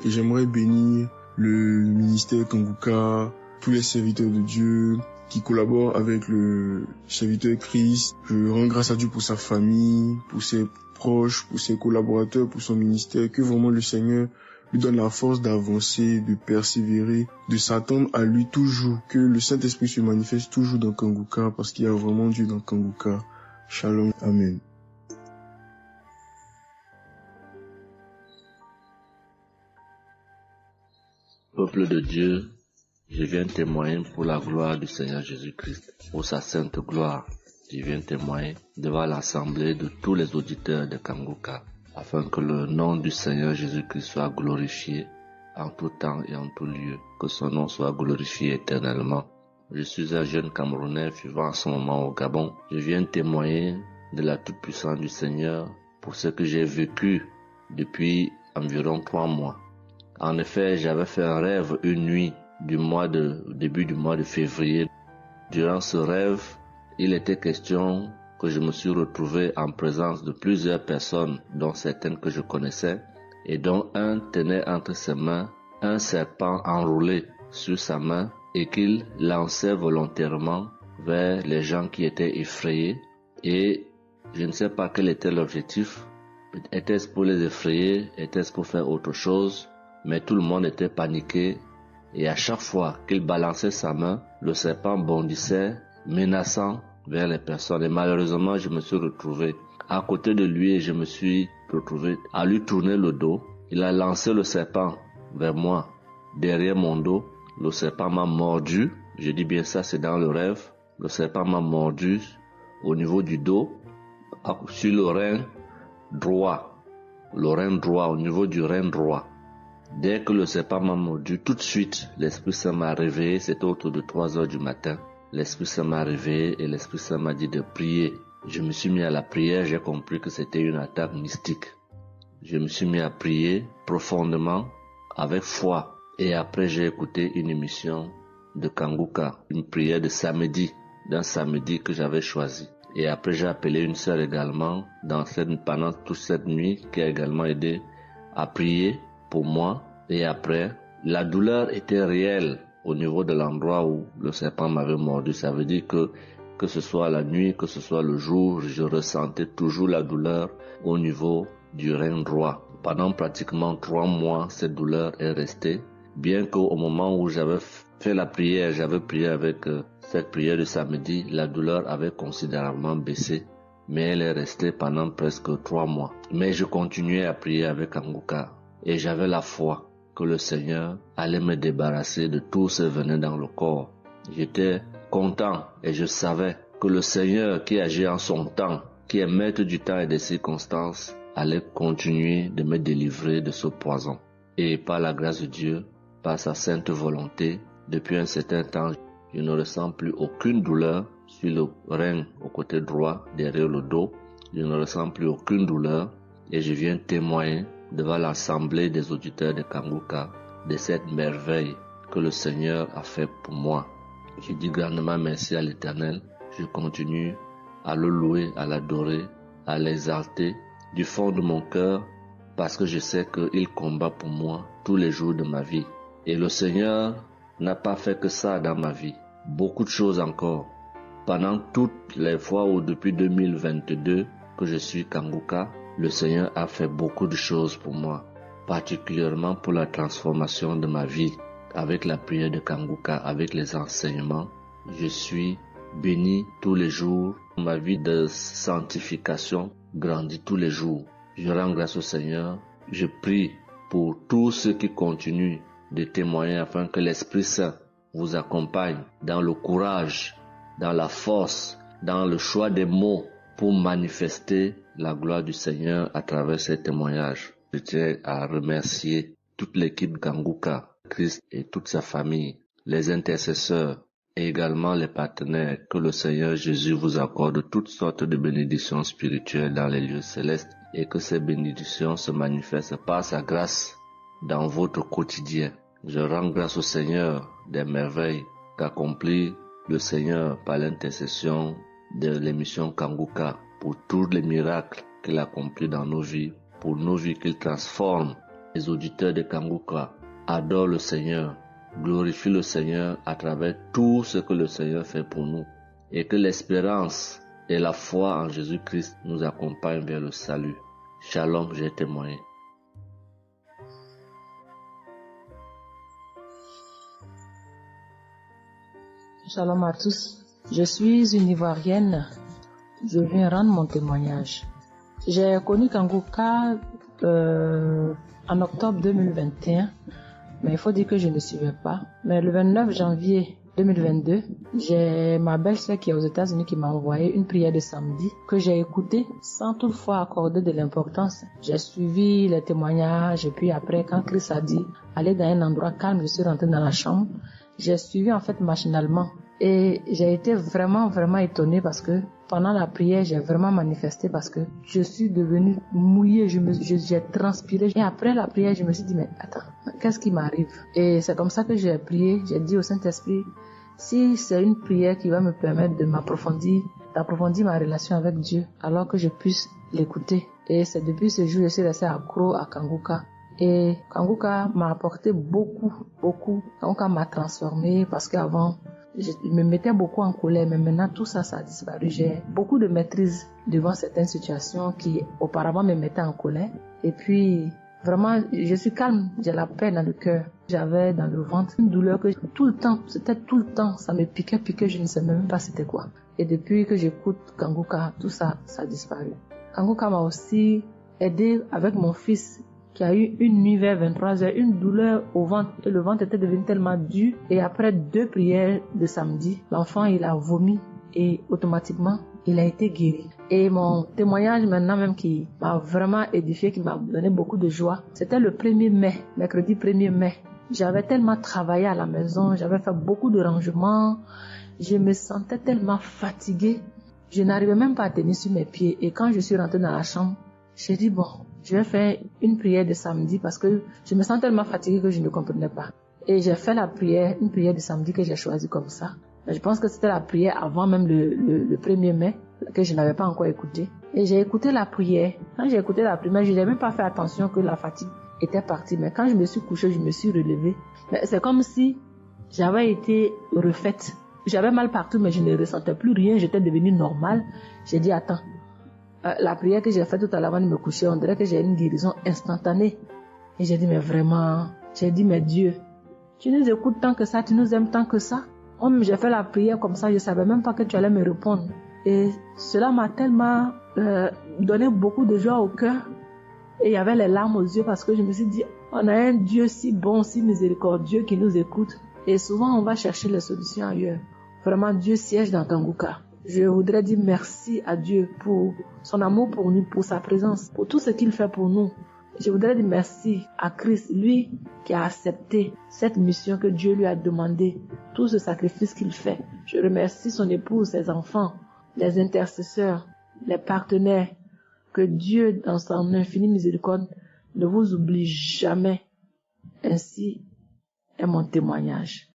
Et j'aimerais bénir le ministère Kanguka, tous les serviteurs de Dieu qui collaborent avec le serviteur Christ. Je rends grâce à Dieu pour sa famille, pour ses proches, pour ses collaborateurs, pour son ministère, que vraiment le Seigneur lui donne la force d'avancer, de persévérer, de s'attendre à lui toujours, que le Saint-Esprit se manifeste toujours dans Kanguka, parce qu'il y a vraiment Dieu dans Kanguka. Shalom, Amen. Peuple de Dieu, je viens témoigner pour la gloire du Seigneur Jésus-Christ, pour sa sainte gloire. Je viens témoigner devant l'assemblée de tous les auditeurs de Kanguka, afin que le nom du Seigneur Jésus-Christ soit glorifié en tout temps et en tout lieu, que son nom soit glorifié éternellement. Je suis un jeune Camerounais vivant en ce moment au Gabon. Je viens témoigner de la toute-puissance du Seigneur pour ce que j'ai vécu depuis environ 3 mois. En effet, j'avais fait un rêve une nuit début du mois de février. Durant ce rêve, il était question que je me suis retrouvé en présence de plusieurs personnes, dont certaines que je connaissais, et dont un tenait entre ses mains un serpent enroulé sur sa main et qu'il lançait volontairement vers les gens qui étaient effrayés. Et je ne sais pas quel était l'objectif. Était-ce pour les effrayer? Était-ce pour faire autre chose? Mais tout le monde était paniqué. Et à chaque fois qu'il balançait sa main, le serpent bondissait, menaçant vers les personnes. Et malheureusement, je me suis retrouvé à côté de lui et je me suis retrouvé à lui tourner le dos. Il a lancé le serpent vers moi, derrière mon dos. Le serpent m'a mordu. Je dis bien ça, c'est dans le rêve. Le serpent m'a mordu au niveau du dos, sur le rein droit. Le rein droit, au niveau du rein droit. Dès que le serpent m'a mordu, tout de suite, l'Esprit Saint m'a réveillé. C'était autour de 3 heures du matin. L'Esprit Saint m'a réveillé et l'Esprit Saint m'a dit de prier. Je me suis mis à la prière, j'ai compris que c'était une attaque mystique. Je me suis mis à prier profondément, avec foi. Et après, j'ai écouté une émission de Kanguka, une prière de samedi, d'un samedi que j'avais choisi. Et après, j'ai appelé une sœur également pendant toute cette nuit qui a également aidé à prier pour moi. Et après, la douleur était réelle au niveau de l'endroit où le serpent m'avait mordu. Ça veut dire que ce soit la nuit, que ce soit le jour, je ressentais toujours la douleur au niveau du rein droit. Pendant pratiquement 3 mois, cette douleur est restée. Bien qu'au moment où j'avais fait la prière, j'avais prié avec cette prière de samedi, la douleur avait considérablement baissé. Mais elle est restée pendant presque 3 mois. Mais je continuais à prier avec Kanguka. Et j'avais la foi. que le Seigneur allait me débarrasser de tout ce venin dans le corps. J'étais content et je savais que le Seigneur qui agit en son temps, qui est maître du temps et des circonstances, allait continuer de me délivrer de ce poison. Et par la grâce de Dieu, par sa sainte volonté, depuis un certain temps, je ne ressens plus aucune douleur sur le rein au côté droit, derrière le dos. Je ne ressens plus aucune douleur et je viens témoigner devant l'assemblée des auditeurs de Kanguka de cette merveille que le Seigneur a fait pour moi. Je dis grandement merci à l'Éternel. Je continue à le louer, à l'adorer, à l'exalter du fond de mon cœur parce que je sais qu'il combat pour moi tous les jours de ma vie. Et le Seigneur n'a pas fait que ça dans ma vie. Beaucoup de choses encore. Pendant toutes les fois où depuis 2022 que je suis Kanguka, le Seigneur a fait beaucoup de choses pour moi, particulièrement pour la transformation de ma vie. Avec la prière de Kanguka, avec les enseignements, je suis béni tous les jours. Ma vie de sanctification grandit tous les jours. Je rends grâce au Seigneur. Je prie pour tous ceux qui continuent de témoigner afin que l'Esprit Saint vous accompagne dans le courage, dans la force, dans le choix des mots pour manifester la gloire du Seigneur à travers ces témoignages. Je tiens à remercier toute l'équipe Kanguka, Christ et toute sa famille, les intercesseurs et également les partenaires. Que le Seigneur Jésus vous accorde toutes sortes de bénédictions spirituelles dans les lieux célestes et que ces bénédictions se manifestent par sa grâce dans votre quotidien. Je rends grâce au Seigneur des merveilles qu'accomplit le Seigneur par l'intercession de l'émission Kanguka pour tous les miracles qu'il accomplit dans nos vies, pour nos vies qu'il transforme. Les auditeurs de Kanguka adorent le Seigneur, glorifient le Seigneur à travers tout ce que le Seigneur fait pour nous et que l'espérance et la foi en Jésus-Christ nous accompagnent vers le salut. Shalom, j'ai témoigné. Shalom à tous. Je suis une Ivoirienne. Je viens rendre mon témoignage. J'ai connu Kanguka en octobre 2021, mais il faut dire que je ne suivais pas. Mais le 29 janvier 2022, j'ai ma belle-sœur qui est aux États-Unis qui m'a envoyé une prière de samedi que j'ai écoutée sans toutefois accorder de l'importance. J'ai suivi les témoignages et puis après, quand Christ a dit aller dans un endroit calme, je suis rentrée dans la chambre. J'ai suivi en fait machinalement et j'ai été vraiment étonnée parce que pendant la prière, j'ai vraiment manifesté parce que je suis devenue mouillée, j'ai transpiré. Et après la prière, je me suis dit, mais attends, qu'est-ce qui m'arrive? Et c'est comme ça que j'ai prié, j'ai dit au Saint-Esprit, si c'est une prière qui va me permettre de d'approfondir ma relation avec Dieu, alors que je puisse l'écouter. Et c'est depuis ce jour que je suis restée accro à Kanguka. Et Kanguka m'a apporté beaucoup. Kanguka m'a transformée parce qu'avant, je me mettais beaucoup en colère, mais maintenant tout ça a disparu. J'ai beaucoup de maîtrise devant certaines situations qui auparavant me mettaient en colère. Et puis, vraiment, je suis calme, j'ai la paix dans le cœur. J'avais dans le ventre une douleur que tout le temps, ça me piquait, je ne sais même pas c'était quoi. Et depuis que j'écoute Kanguka, tout ça a disparu. Kanguka m'a aussi aidé avec mon fils qui a eu une nuit vers 23h, une douleur au ventre, et le ventre était devenu tellement dur. Et après 2 prières de samedi, l'enfant il a vomi et automatiquement il a été guéri. Et mon témoignage maintenant même qui m'a vraiment édifié, qui m'a donné beaucoup de joie, c'était le 1er mai, mercredi 1er mai. J'avais tellement travaillé à la maison, j'avais fait beaucoup de rangements, je me sentais tellement fatiguée, je n'arrivais même pas à tenir sur mes pieds. Et quand je suis rentrée dans la chambre, j'ai dit bon, je vais faire une prière de samedi parce que je me sens tellement fatiguée que je ne comprenais pas. Et j'ai fait une prière de samedi que j'ai choisie comme ça. Mais je pense que c'était la prière avant même le 1er mai que je n'avais pas encore écouté. Et j'ai écouté la prière. Quand j'ai écouté la prière, je n'ai même pas fait attention que la fatigue était partie. Mais quand je me suis couchée, je me suis relevée. Mais c'est comme si j'avais été refaite. J'avais mal partout, mais je ne ressentais plus rien. J'étais devenue normale. J'ai dit, attends. La prière que j'ai faite tout à l'heure avant de me coucher, on dirait que j'ai une guérison instantanée. Et j'ai dit, mais vraiment, mais Dieu, tu nous écoutes tant que ça, tu nous aimes tant que ça. J'ai fait la prière comme ça, je ne savais même pas que tu allais me répondre. Et cela m'a tellement donné beaucoup de joie au cœur. Et il y avait les larmes aux yeux parce que je me suis dit, On a un Dieu si bon, si miséricordieux qui nous écoute. Et souvent, on va chercher les solutions ailleurs. Vraiment, Dieu siège dans Kanguka. Je voudrais dire merci à Dieu pour son amour pour nous, pour sa présence, pour tout ce qu'il fait pour nous. Je voudrais dire merci à Christ, lui qui a accepté cette mission que Dieu lui a demandé, tout ce sacrifice qu'il fait. Je remercie son épouse, ses enfants, les intercesseurs, les partenaires. Que Dieu, dans son infinie miséricorde, ne vous oublie jamais. Ainsi est mon témoignage.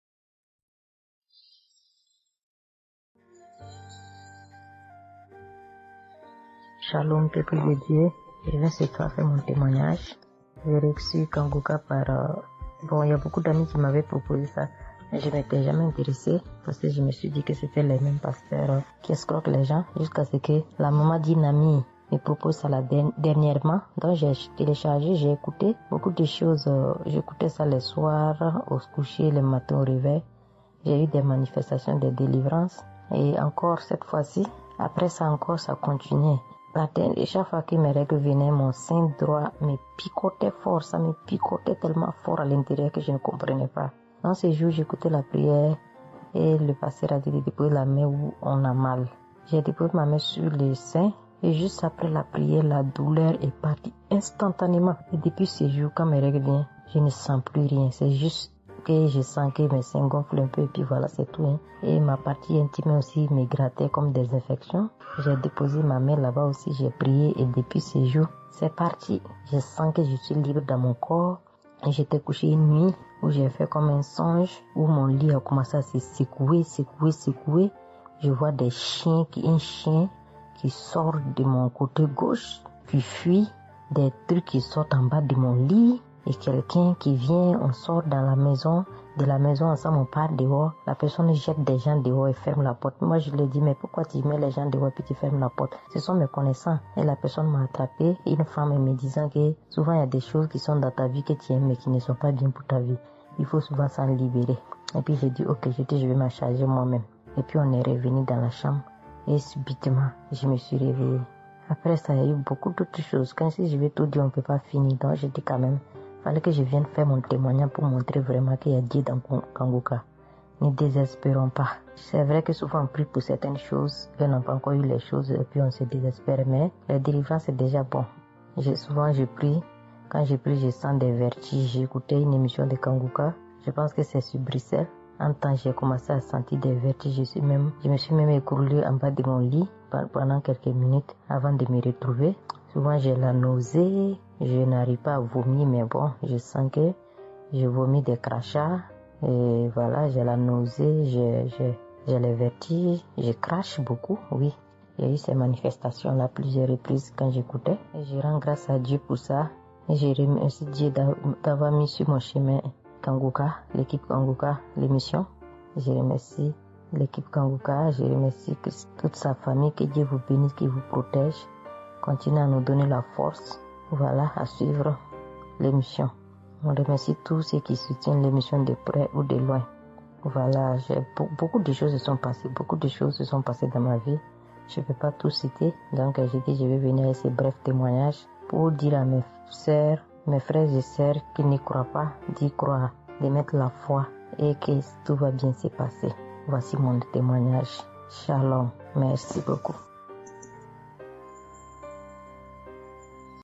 Shalom, peuple de Dieu. Je vais ce soir faire mon témoignage. J'ai reçu Kanguka par... il y a beaucoup d'amis qui m'avaient proposé ça. Mais je m'étais jamais intéressée parce que je me suis dit que c'était les mêmes pasteurs qui escroquent les gens jusqu'à ce que la maman d'une amie me propose ça dernièrement. Donc j'ai téléchargé, j'ai écouté beaucoup de choses. J'écoutais ça le soir, au coucher, le matin au réveil. J'ai eu des manifestations de délivrance. Et encore cette fois-ci, après ça encore, ça continuait. Et chaque fois que mes règles venaient, mon sein droit me picotait fort. Ça me picotait tellement fort à l'intérieur que je ne comprenais pas. Dans ces jours, j'écoutais la prière et le pasteur a dit de déposer la main où on a mal. J'ai déposé ma main sur le sein et juste après la prière, la douleur est partie instantanément. Et depuis ces jours, quand mes règles viennent, je ne sens plus rien. C'est juste que je sens que mes seins gonflent un peu et puis voilà, c'est tout. Hein. Et ma partie intime aussi me grattait comme des infections. J'ai déposé ma main là-bas aussi, j'ai prié et depuis ces jours, c'est parti. Je sens que je suis libre dans mon corps. Et j'étais couché une nuit où j'ai fait comme un songe, où mon lit a commencé à se secouer. Je vois un chien qui sort de mon côté gauche, puis fuit, des trucs qui sortent en bas de mon lit. Et quelqu'un qui vient, on sort dans la maison, de la maison ensemble, on part dehors. La personne jette des gens dehors et ferme la porte. Moi, je lui dis, mais pourquoi tu mets les gens dehors et puis tu fermes la porte? Ce sont mes connaissants. Et la personne m'a attrapé. Une femme me disant que souvent il y a des choses qui sont dans ta vie que tu aimes mais qui ne sont pas bien pour ta vie. Il faut souvent s'en libérer. Et puis j'ai dit, ok, je vais m'en charger moi-même. Et puis on est revenu dans la chambre. Et subitement, je me suis réveillée. Après ça, il y a eu beaucoup d'autres choses. Quand si je vais tout dire, on ne peut pas finir. Donc j'ai dit quand même, fallait que je vienne faire mon témoignage pour montrer vraiment qu'il y a Dieu dans Kanguka. Ne désespérons pas. C'est vrai que souvent on prie pour certaines choses, on n'a pas encore eu les choses et puis on se désespère, mais la délivrance est déjà bon. Souvent je prie, quand je prie je sens des vertiges. J'ai écouté une émission de Kanguka, je pense que c'est sur Bruxelles. En temps j'ai commencé à sentir des vertiges, je me suis même écroulée en bas de mon lit pendant quelques minutes avant de me retrouver. Souvent j'ai la nausée, je n'arrive pas à vomir, mais bon, je sens que je vomis des crachats. Et voilà, j'ai la nausée, j'ai les vertiges, je crache beaucoup, oui. Il y a eu ces manifestations-là plusieurs reprises quand j'écoutais. Et je rends grâce à Dieu pour ça. Et je remercie Dieu d'avoir mis sur mon chemin Kanguka, l'équipe Kanguka, l'émission. Je remercie l'équipe Kanguka, je remercie toute sa famille, que Dieu vous bénisse, qu'il vous protège. Continuez à nous donner la force, voilà, à suivre l'émission. On remercie tous ceux qui soutiennent l'émission de près ou de loin. Voilà, beaucoup de choses se sont passées dans ma vie. Je ne peux pas tout citer, donc j'ai dit je vais venir avec ces brefs témoignages pour dire à mes sœurs, mes frères et sœurs qui n'y croient pas, d'y croire, de mettre la foi et que tout va bien se passer. Voici mon témoignage. Shalom, merci beaucoup.